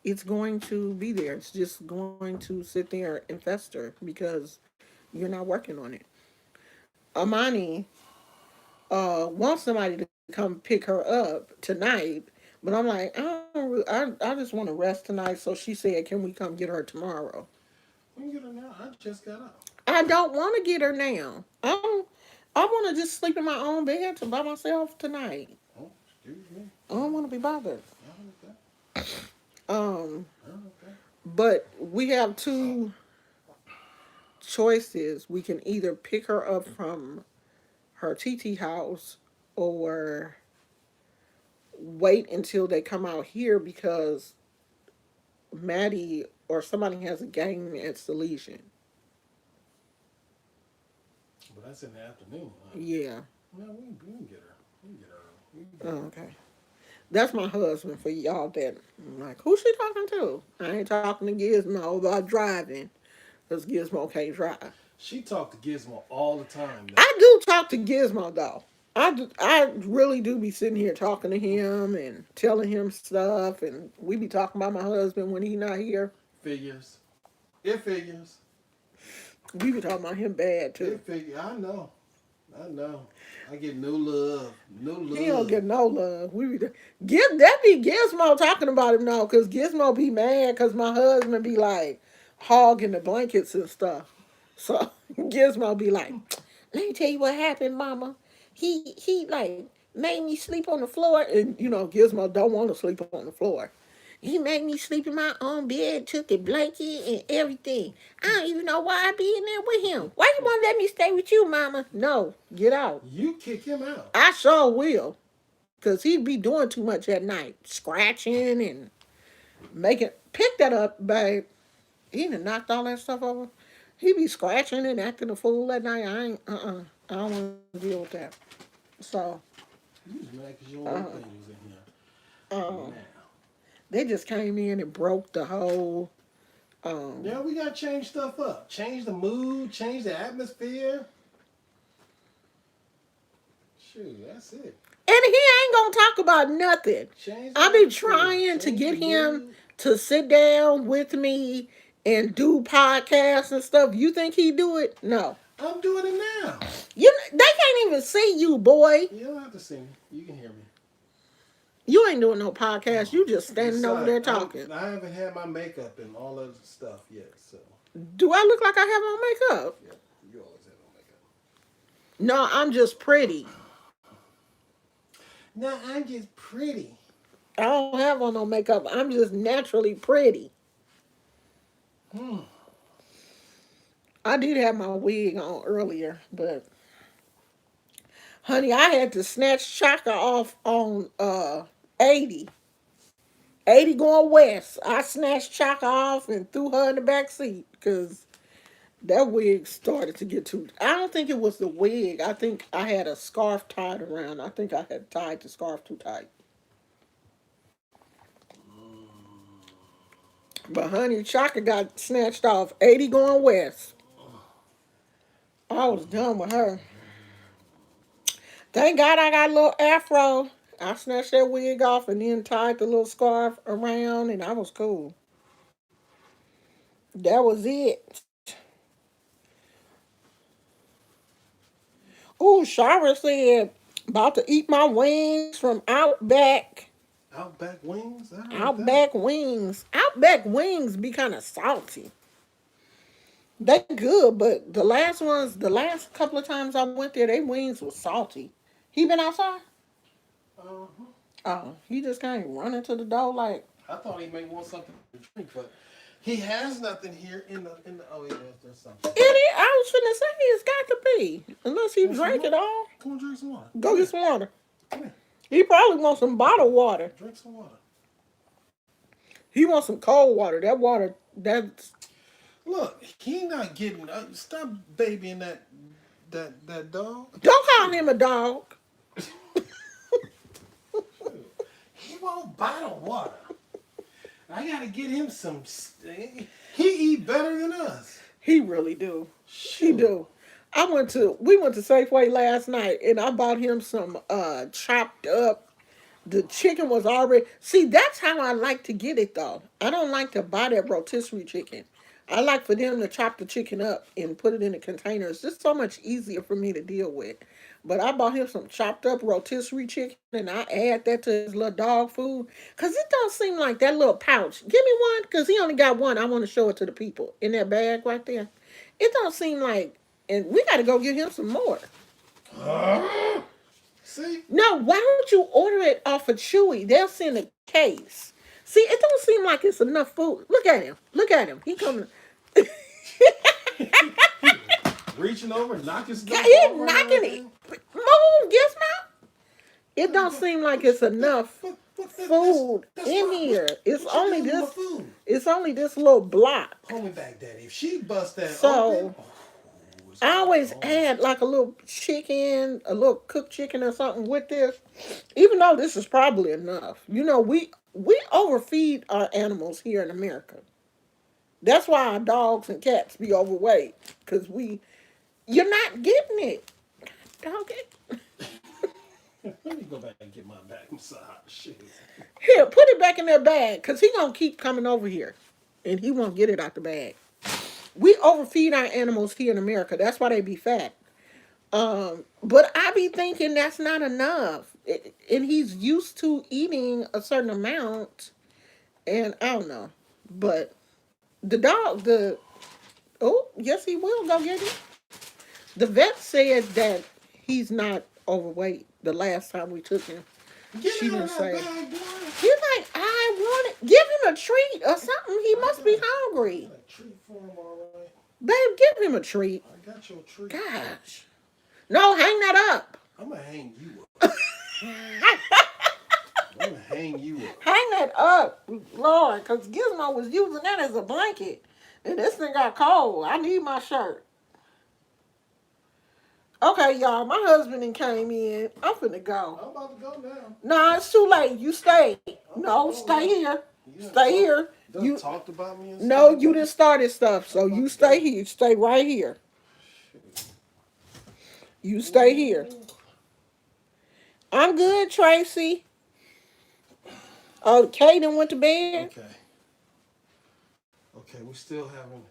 it's going to be there. It's just going to sit there and fester because you're not working on it. Amani wants somebody to come pick her up tonight, but I'm like, I just want to rest tonight. So she said, can we come get her tomorrow? We can get her now. I just got up. I don't want to get her now. I want to just sleep in my own bed by myself tonight. Oh, excuse me. I don't want to be bothered. Okay. Um, Okay. but we have two choices. We can either pick her up from her TT house or wait until they come out here because Maddie or somebody has a game at Salesian. But that's in the afternoon, huh? Yeah. No, we can get her. We can get her. We can get Oh, her. okay. That's my husband for y'all that I'm like, who's she talking to? I ain't talking to Gizmo about driving because Gizmo can't drive. She talked to Gizmo all the time now. I do talk to Gizmo though. I really do be sitting here talking to him and telling him stuff, and we be talking about my husband when he not here. Figures. It figures. We be talking about him bad too. It figures. I know. I know. I get no love. No He don't love. get no love. Give that be Gizmo talking about him now, cause Gizmo be mad, cause my husband be like hogging the blankets and stuff. So Gizmo be like, "Let me tell you what happened, Mama. He like made me sleep on the floor, and Gizmo don't want to sleep on the floor. He made me sleep in my own bed, took a blanket and everything. I don't even know why I be in there with him. Why you want to let me stay with you, Mama? No, get out. You kick him out. I sure will. Because he'd be doing too much at night. Scratching and making. Pick that up, babe. He done knocked all that stuff over. He be scratching and acting a fool at night. I ain't, I don't want to deal with that. So, You was mad because you don't uh, think you was in uh, here. Now. they just came in and broke the whole. Yeah, we gotta change stuff up. Change the mood, change the atmosphere. Shoot, that's it. And he ain't gonna talk about nothing. Change the I be atmosphere. trying to Change the get him mood. to sit down with me and do podcasts and stuff. You think he do it? No. I'm doing it now. They can't even see you, boy. You don't have to see me. You can hear me. You ain't doing no podcast. You just standing over there Besides, talking. I haven't had my makeup and all that stuff yet, so. Do I look like I have on makeup? Yeah, you always have no makeup. No, I'm just pretty. No, I'm just pretty. I don't have on no makeup. I'm just naturally pretty. Hmm. I did have my wig on earlier, but honey, I had to snatch Chaka off on 80. 80 going west. I snatched Chaka off and threw her in the back seat because that wig started to get too. I don't think it was the wig. I think I had a scarf tied around. I think I had tied the scarf too tight. But honey, Chaka got snatched off. 80 going west. I was done with her. Thank God I got a little afro. I snatched that wig off and then tied the little scarf around, and I was cool. That was it. Ooh, Shara said, about to eat my wings from Outback. Outback wings? I heard that. Outback wings. Outback wings be kind of salty. They good, but the last couple of times I went there, they wings was salty. He been outside? Uh-huh. Oh, he just came running to the door like, I thought he may want something to drink, but he has nothing here in the oh yeah, there's something. Eddie, I was finna say it's got to be. Unless he Want some drank it water? all. Come on, drink some water. Go Come get here. some water. Come here. He probably wants some bottled water. Drink some water. He wants some cold water. That water, that's... Look, he not getting. Stop babying that dog. Don't call him a dog. He won't bottle water. I gotta get him some. He eat better than us. He really do. He Shoot. do. We went to Safeway last night and I bought him some chopped up. The chicken was already, see, that's how I like to get it though. I don't like to buy that rotisserie chicken. I like for them to chop the chicken up and put it in a container. It's just so much easier for me to deal with. But I bought him some chopped up rotisserie chicken and I add that to his little dog food. Cause it don't seem like that little pouch. Give me one, cause he only got one. I want to show it to the people in that bag right there. It don't seem like, and we got to go get him some more. See? No, why don't you order it off of Chewy? They'll send a case. See, it don't seem like it's enough food. Look at him. Look at him. He coming. Reaching over, knocking stuff He's over. and knocking it. everything. Move, Gizmo. It don't seem like it's enough food in here. It's what you only doing with this. my food? It's only this little block. Hold me back, Daddy. If she bust that So, open, it's I always gone. add like a little chicken, a little cooked chicken or something with this, even though this is probably enough. We overfeed our animals here in America. That's why our dogs and cats be overweight, because you're not getting it. Dog it. Let me go back and get my back massage. Shit. Here, put it back in their bag, because he gonna keep coming over here, and he won't get it out the bag. We overfeed our animals here in America. That's why they be fat. But I be thinking that's not enough. And he's used to eating a certain amount, and I don't know. But the oh yes he will go get it. The vet said that he's not overweight. The last time we took him, Get she out didn't of that say. bag, boy. He's like, I want it. Give him a treat or something. He I must got, be I hungry. got a treat for him, all right. Babe, give him a treat. I got your treat. Gosh. No, hang that up. I'm gonna hang you up. Hang I'm gonna hang you up. that up, Lord, because Gizmo was using that as a blanket. And this thing got cold. I need my shirt. Okay, y'all, my husband and came in. I'm finna go. I'm about to go now. No, it's too late. You stay. I'm No, about to go stay now. here. You done Stay here. done You talked about me and no, stuff. you didn't started stuff, so I'm about you to stay go. here. Stay right here. Shoot. You stay here. Ooh. I'm good, Tracy. Oh, Kaden went to bed. Okay. Okay, we still haven't.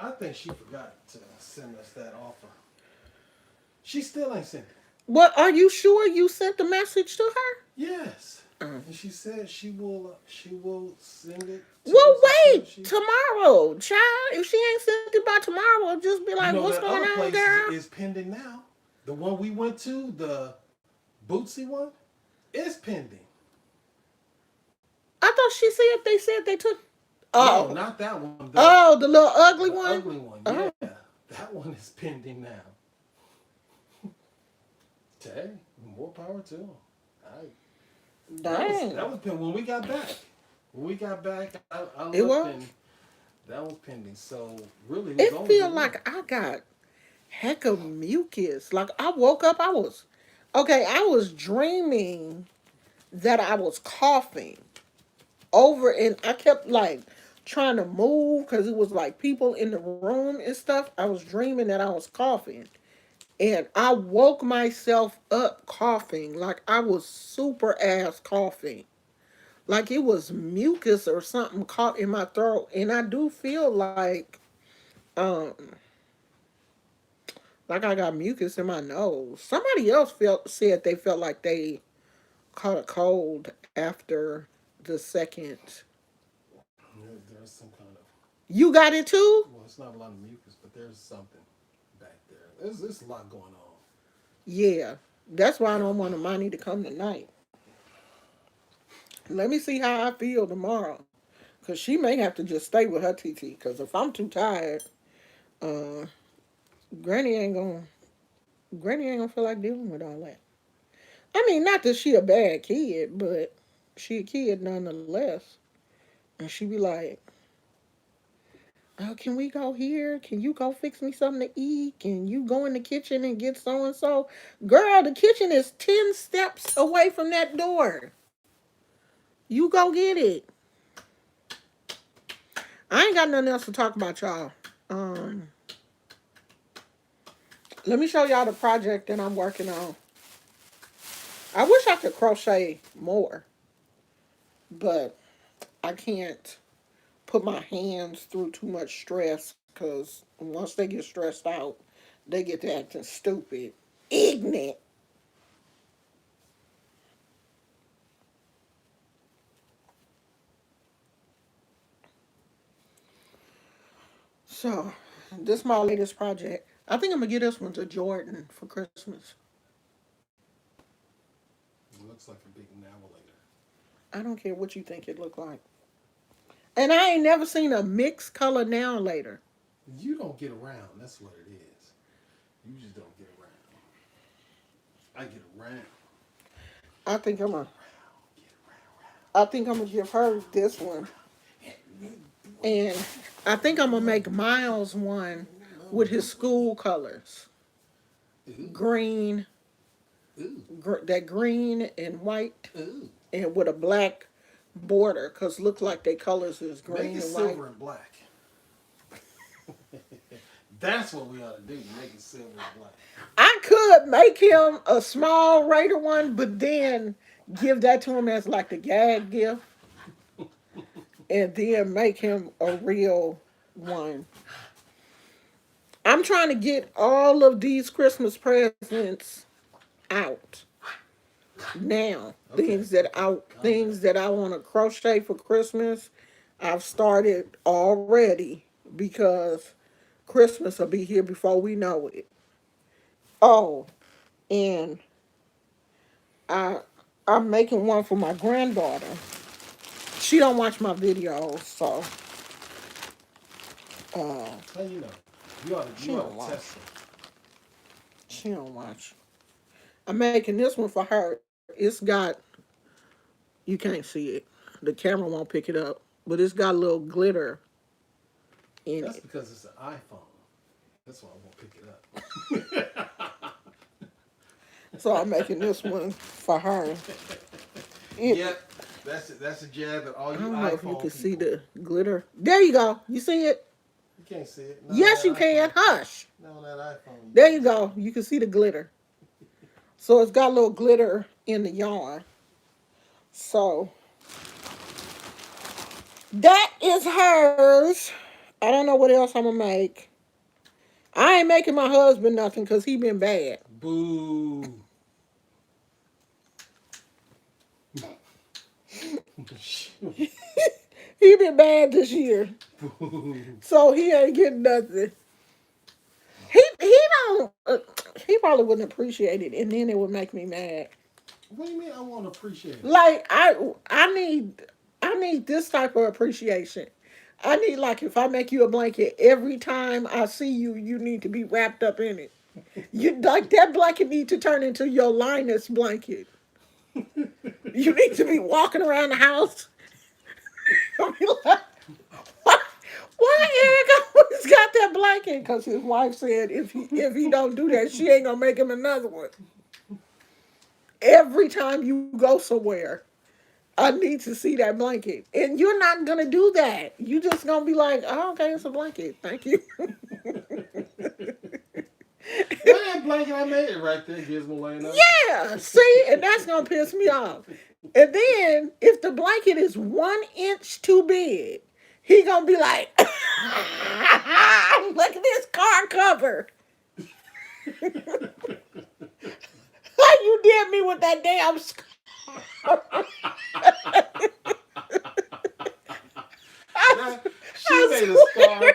I think she forgot to send us that offer. She still ain't sent it. What? Are you sure you sent the message to her? Yes. Mm. And she said she will send it to Well, us as soon as wait she. tomorrow, child. If she ain't sent it by tomorrow, just be You like, know "What's that going other on, place girl?" is pending now. The one we went to, the Bootsy one, is pending. I thought she said they took. No, Oh, not that one. oh, the little ugly The one. ugly one. Oh, Yeah, that one is pending now. Hey, more power to them. I, dang. that was when we got back. When we got back, I It looked was. and that was pending. So really, it was It only the feel one. like I got heck of mucus. Like I woke up, I was okay. I was dreaming that I was coughing over, and I kept like trying to move because it was like people in the room and stuff. I was dreaming that I was coughing, and I woke myself up coughing like I was super ass coughing. Like it was mucus or something caught in my throat, and I do feel um like I got mucus in my nose. Somebody else felt said they felt like they caught a cold after the second. There's some kind of. You got it too? Well, it's not a lot of mucus, but there's something back there. There's a lot going on. Yeah. That's why I don't want Imani to come tonight. Let me see how I feel tomorrow. Because she may have to just stay with her TT. Because if I'm too tired, uh, Granny ain't gonna Granny ain't gonna feel like dealing with all that. I mean, not that she a bad kid, but she a kid nonetheless. And she be like, "Oh, can we go here? Can you go fix me something to eat? Can you go in the kitchen and get so and so?" Girl, the kitchen is 10 steps away from that door. You go get it. I ain't got nothing else to talk about, y'all. Um, Let me show y'all the project that I'm working on. I wish I could crochet more, but I can't put my hands through too much stress because once they get stressed out, they get to acting stupid. Ignorant. So, this is my latest project. I think I'm gonna get this one to Jordan for Christmas. It looks like a big navelator. I don't care what you think it looked like. And I ain't never seen a mixed color now later. You don't get around. That's what it is. You just don't get around. I get around. I think I'm gonna Get I think I'm gonna give her this one. And I think I'm gonna make Miles one with his school colors. around. Green, Ooh, ooh, that green and white, ooh. and with a black border, cause look like their colors is Make green it and white. silver and black. That's what we ought to do. Make it silver and black. I could make him a small Raider one, but then give that to him as like the gag gift, and then make him a real one. I'm trying to get all of these Christmas presents out now. Okay. Okay. Calm down. Things that I want to crochet for Christmas. I've started already because Christmas will be here before we know it. Oh, and I I'm making one for my granddaughter. She don't watch my videos, so uh, How you know? she You don't ought to watch. test them. She don't watch. I'm making this one for her. It's got, you can't see it. The camera won't pick it up, but it's got a little glitter in That's it. because it's an iPhone. That's why I won't pick it up. So I'm making this one for her. It, Yep. That's a jab at all I you don't know if you iPhone can see people. the glitter. There you go. You see it? You can't see it. Not on Yes, that you can. iPhone. Hush. Not on that iPhone. You There you can't see go. You can see the glitter. So it's got a little glitter in the yarn. So that is hers. I don't know what else I'm gonna make. I ain't making my husband nothing because he been bad. it. Boo. Shoot. He been bad this year, Boo. so he ain't getting nothing. He don't. He probably wouldn't appreciate it, and then it would make me mad. What do you mean I won't appreciate it? Like I need this type of appreciation. I need, like, if I make you a blanket, every time I see you, you need to be wrapped up in it. You like that blanket need to turn into your Linus blanket. You need to be walking around the house. I be like, why, why Eric always got that blanket? Because his wife said if he don't do that, she ain't gonna make him another one. Every time you go somewhere, I need to see that blanket. And you're not gonna do that. You just gonna be like, oh, okay, it's a blanket. Thank you. That blanket I made it right there, Gizmo laying up. Yeah, see, and that's gonna piss me off. And then if the blanket is 1 inch too big, he gonna be like, look at this car cover. How you did me with that damn I, That she I made a swear. scarf.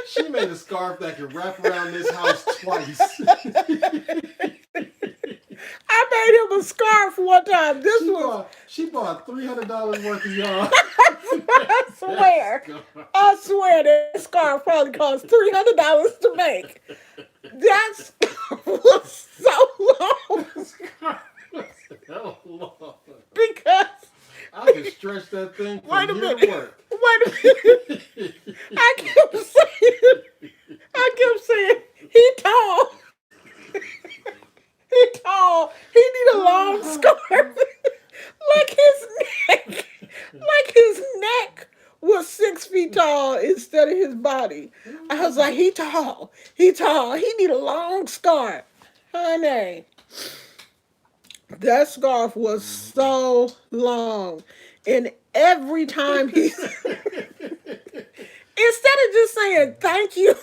She made a scarf that could wrap around this house twice. I made him a scarf one time. This was, She bought $300 worth of yarn. I swear, I swear that scarf probably cost $300 to make. That's was so long That scarf was hell long. because I could stretch that thing for wait a a year of minute, work. wait a minute. I kept saying, I kept saying, he tall, he tall, he need a long scarf, like his neck was 6 feet tall instead of his body. I was like, he tall, he need a long scarf, honey. That scarf was so long, and every time he instead of just saying thank you.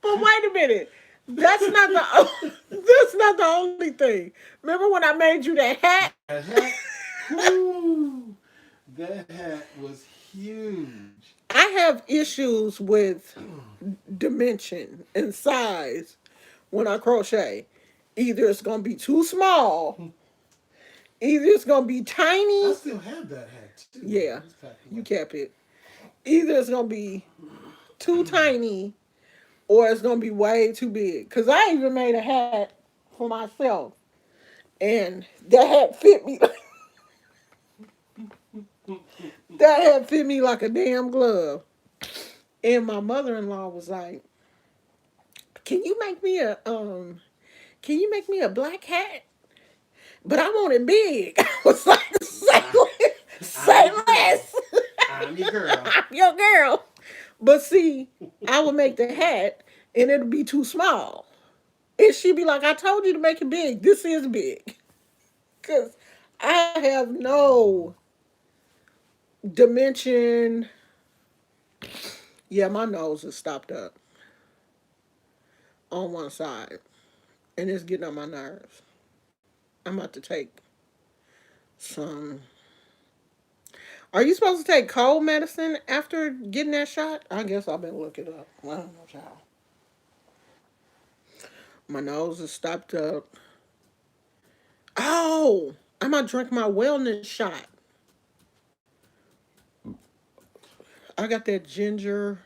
But wait a minute. That's not the only thing. Remember when I made you that hat? That hat, whoo, that hat was huge. I have issues with dimension and size when I crochet. Either it's gonna be too small, either it's gonna be I tiny. still have that hat too. I Yeah, just packed it you away. kept it. Either it's gonna be too tiny or it's gonna be way too big. Cause I even made a hat for myself, and that hat fit me. That hat fit me like a damn glove. And my mother-in-law was like, "Can you make me Can you make me a black hat? But I want it big." I was like, "Say I, less, I'm say your girl. less. I'm your girl. I'm your girl." But see, I would make the hat, and it'd be too small. And she'd be like, "I told you to make it big. This is big." Cause I have no dimension Yeah, my nose is stopped up on one side, and it's getting on my nerves. I'm about to take some. Are you supposed to take cold medicine after getting that shot? I guess I've been looking up. I don't know how. My nose is stopped up. Oh, I'm gonna drink my wellness shot. I got that ginger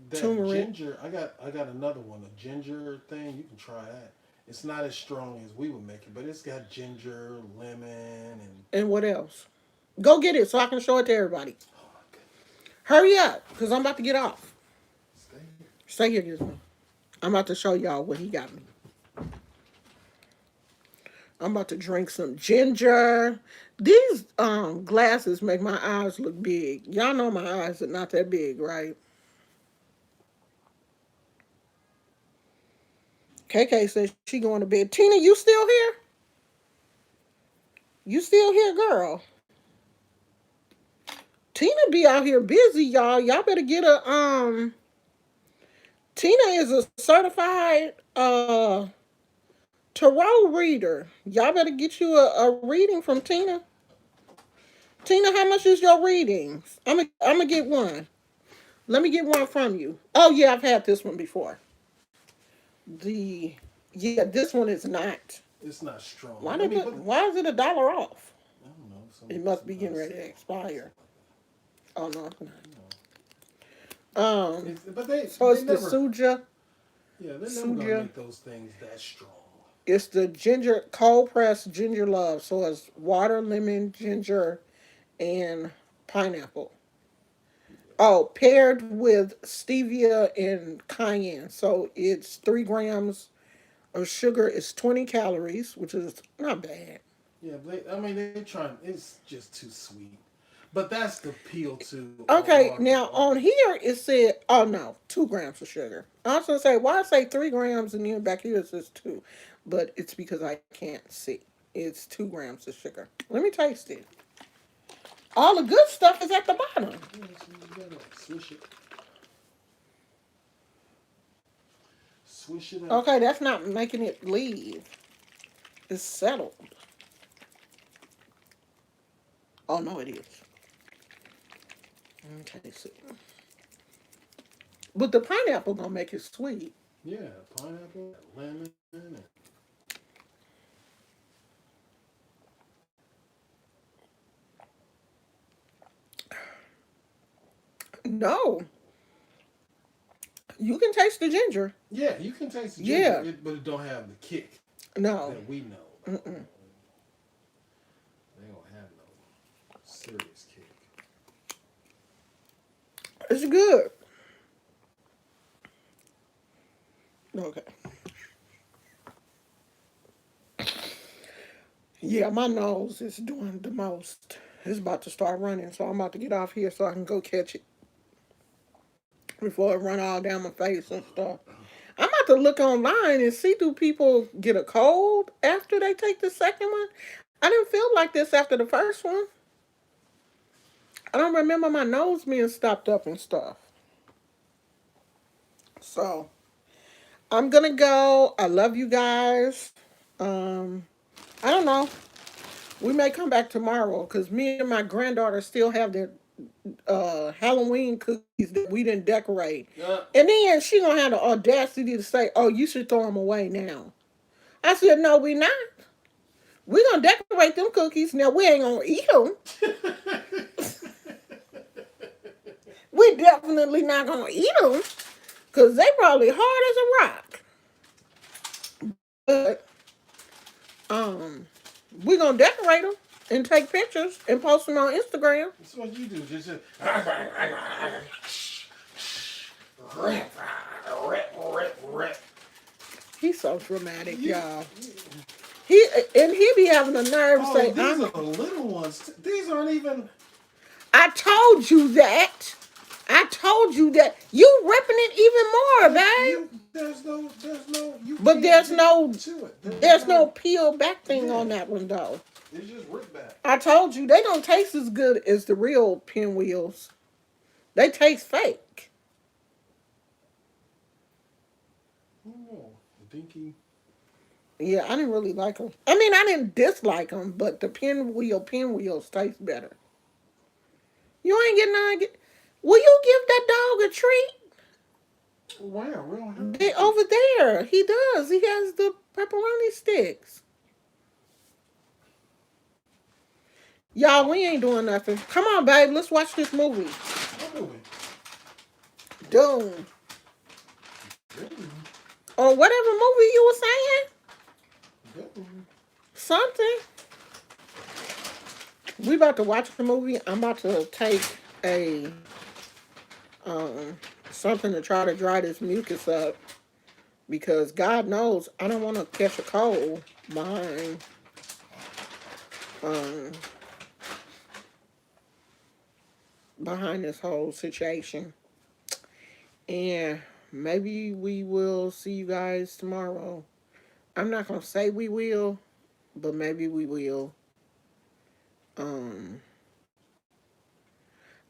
That turmeric. ginger, I got another one, a ginger thing. You can try that. It's not as strong as we would make it, but it's got ginger, lemon, and And what else? Go get it so I can show it to everybody. oh my goodness, Hurry up, because I'm about to get off. stay here. Stay here, Gizmo. I'm about to show y'all what he got me. I'm about to drink some ginger. These glasses make my eyes look big. Y'all know my eyes are not that big, right? KK says she going to bed. Tina, you still here? You still here, girl? Tina be out here busy, y'all. Y'all better get a Tina is a certified tarot reader. Y'all better get you a reading from Tina. Tina, how much is your readings? I'm gonna get one. Let me get one from you. Oh yeah, I've had this one before. The Yeah, this one is not. It's not strong. Why I they mean, put? but Why is it $1 off? I don't know. It must be getting Sometimes ready to expire. Oh no, it's not. you know. But So they it's the never, Suja. yeah, they're never gonna Suja. make those things that strong. It's the ginger cold pressed ginger love. So it's water, lemon, ginger, and pineapple. Oh, paired with stevia and cayenne. So it's 3 grams of sugar. It's 20 calories, which is not bad. Yeah, I mean, they trying. It's just too sweet. But that's the appeal to a Okay, lot of now on artists. here it said, oh no, 2 grams of sugar. I was gonna say, why I say 3 grams and then back here it says two, but it's because I can't see. It's 2 grams of sugar. Let me taste it. All the good stuff is at the bottom. Yeah, so you gotta swish it out. Okay, that's not making it leave. It's settled. Oh no, it is. Okay, so, but the pineapple gonna make it sweet. Yeah, pineapple, lemon, and No, you can taste the ginger. yeah, you can taste the ginger, Yeah, but it don't have the kick no, that we know. mm-mm. They don't have no serious kick. It's good. Okay. Yeah, my nose is doing the most. It's about to start running, so I'm about to get off here so I can go catch it before it run all down my face and stuff. I'm about to look online and see do people get a cold after they take the second one. I didn't feel like this after the first one. I don't remember my nose being stopped up and stuff. So I'm gonna go. I love you guys. Um, I don't know. We may come back tomorrow because me and my granddaughter still have the Halloween cookies that we didn't decorate. Yeah. And then she gonna have the audacity to say, "Oh, you should throw them away now." I said, "No, we not. We gonna decorate them cookies. Now we ain't gonna eat them. We definitely not gonna eat them because they probably hard as a rock. But um, we gonna decorate them and take pictures and post them on Instagram." That's what you do. Just rip. He's so dramatic, You, y'all. He be having a nerve to oh, say, these are the little ones. These aren't even. I told you that. I told you that. You ripping it even more, babe. There's no. You But can't get to it. there's no peel back thing Yeah, on that one though. it's just rip back. I told you they don't taste as good as the real pinwheels. They taste fake. Oh, dinky. Yeah, I didn't really like them. I mean, I didn't dislike them, but the pinwheels taste better. You ain't getting none. Will you give that dog a treat? Wow, we don't have no They treat. over there. He does. He has the pepperoni sticks. Y'all, we ain't doing nothing. Come on, babe. Let's watch this movie. What movie? Doom. Good movie. Or whatever movie you were saying. Good movie. Something. We about to watch the movie. I'm about to take a um something to try to dry this mucus up because God knows I don't want to catch a cold behind um behind this whole situation. And maybe we will see you guys tomorrow. I'm not gonna say we will, but maybe we will. Um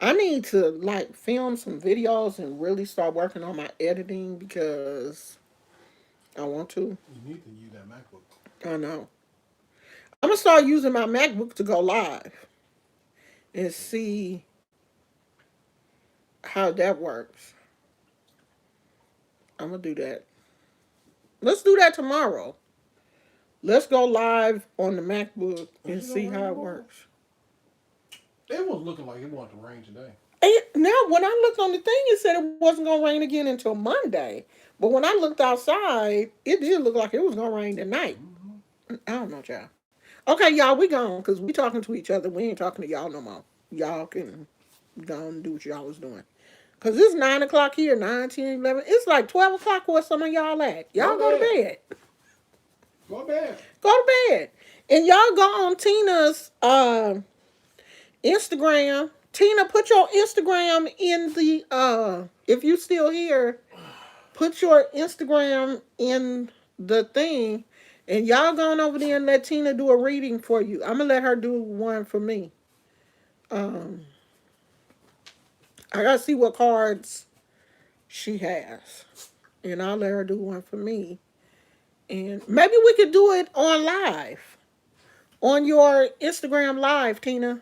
I need to like film some videos and really start working on my editing because I want to. You need to use that MacBook. I know. I'm gonna start using my MacBook to go live and see how that works. I'm gonna do that. Let's do that tomorrow. Let's go live on the MacBook Is and it gonna see rain how it tomorrow? works. It was looking like it wanted to rain today. And now, when I looked on the thing, it said it wasn't gonna rain again until Monday. But when I looked outside, it did look like it was gonna rain tonight. Mm-hmm. I don't know, y'all. Okay, y'all, we gone because we talking to each other. We ain't talking to y'all no more. Y'all can go and do what y'all was doing. Because it's 9 o'clock here, 9, 10, 11. It's like 12 o'clock where some of y'all at. Y'all Go go to bed. bed. Go bed. Go to bed. And y'all go on Tina's Instagram. Tina, put your Instagram in the, if you still here, put your Instagram in the thing. And y'all going over there and let Tina do a reading for you. I'm going to let her do one for me. Um, I got to see what cards she has. And I'll let her do one for me. And maybe we could do it on live. On your Instagram live, Tina.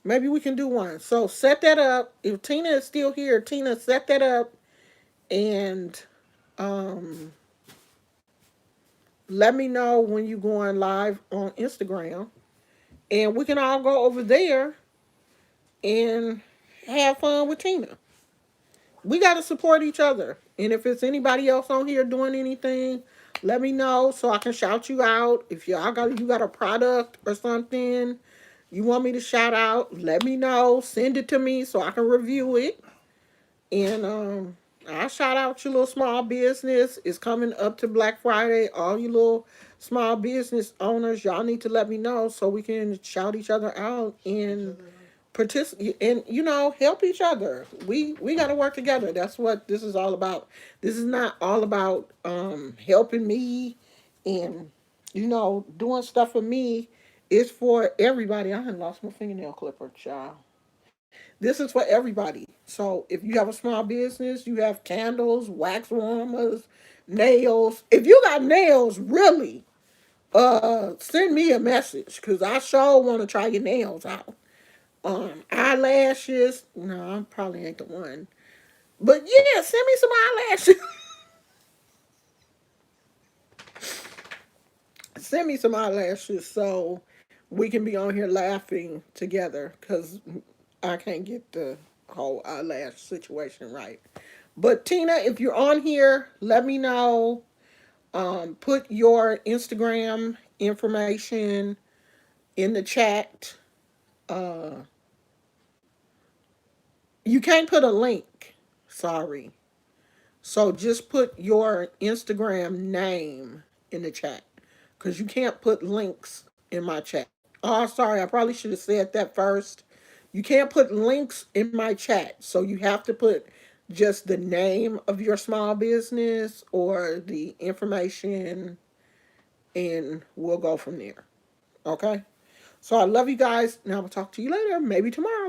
Maybe we can do one. So set that up. If Tina is still here, Tina, set that up and um, let me know when you're going live on Instagram. And we can all go over there and have fun with Tina. We got to support each other. And if it's anybody else on here doing anything, let me know so I can shout you out. If you got a product or something you want me to shout out, let me know. Send it to me so I can review it. And I'll shout out your little small business. It's coming up to Black Friday. All you little small business owners, y'all need to let me know so we can shout each other out and participate and help each other. We got to work together. That's what this is all about. This is not all about helping me and doing stuff for me. It's for everybody. I had lost my fingernail clipper, child. This is for everybody. So if you have a small business, you have candles, wax warmers, nails. If you got nails, really, send me a message because I sure want to try your nails out. Eyelashes. No, I probably ain't the one. But yeah, send me some eyelashes. Send me some eyelashes so we can be on here laughing together because I can't get the whole eyelash situation right. But Tina, if you're on here, let me know. Put your Instagram information in the chat. Uh, you can't put a link. Sorry. So just put your Instagram name in the chat because you can't put links in my chat. Oh, sorry. I probably should have said that first. You can't put links in my chat. So you have to put just the name of your small business or the information, and we'll go from there. Okay? So I love you guys. Now I'll talk to you later. Maybe tomorrow.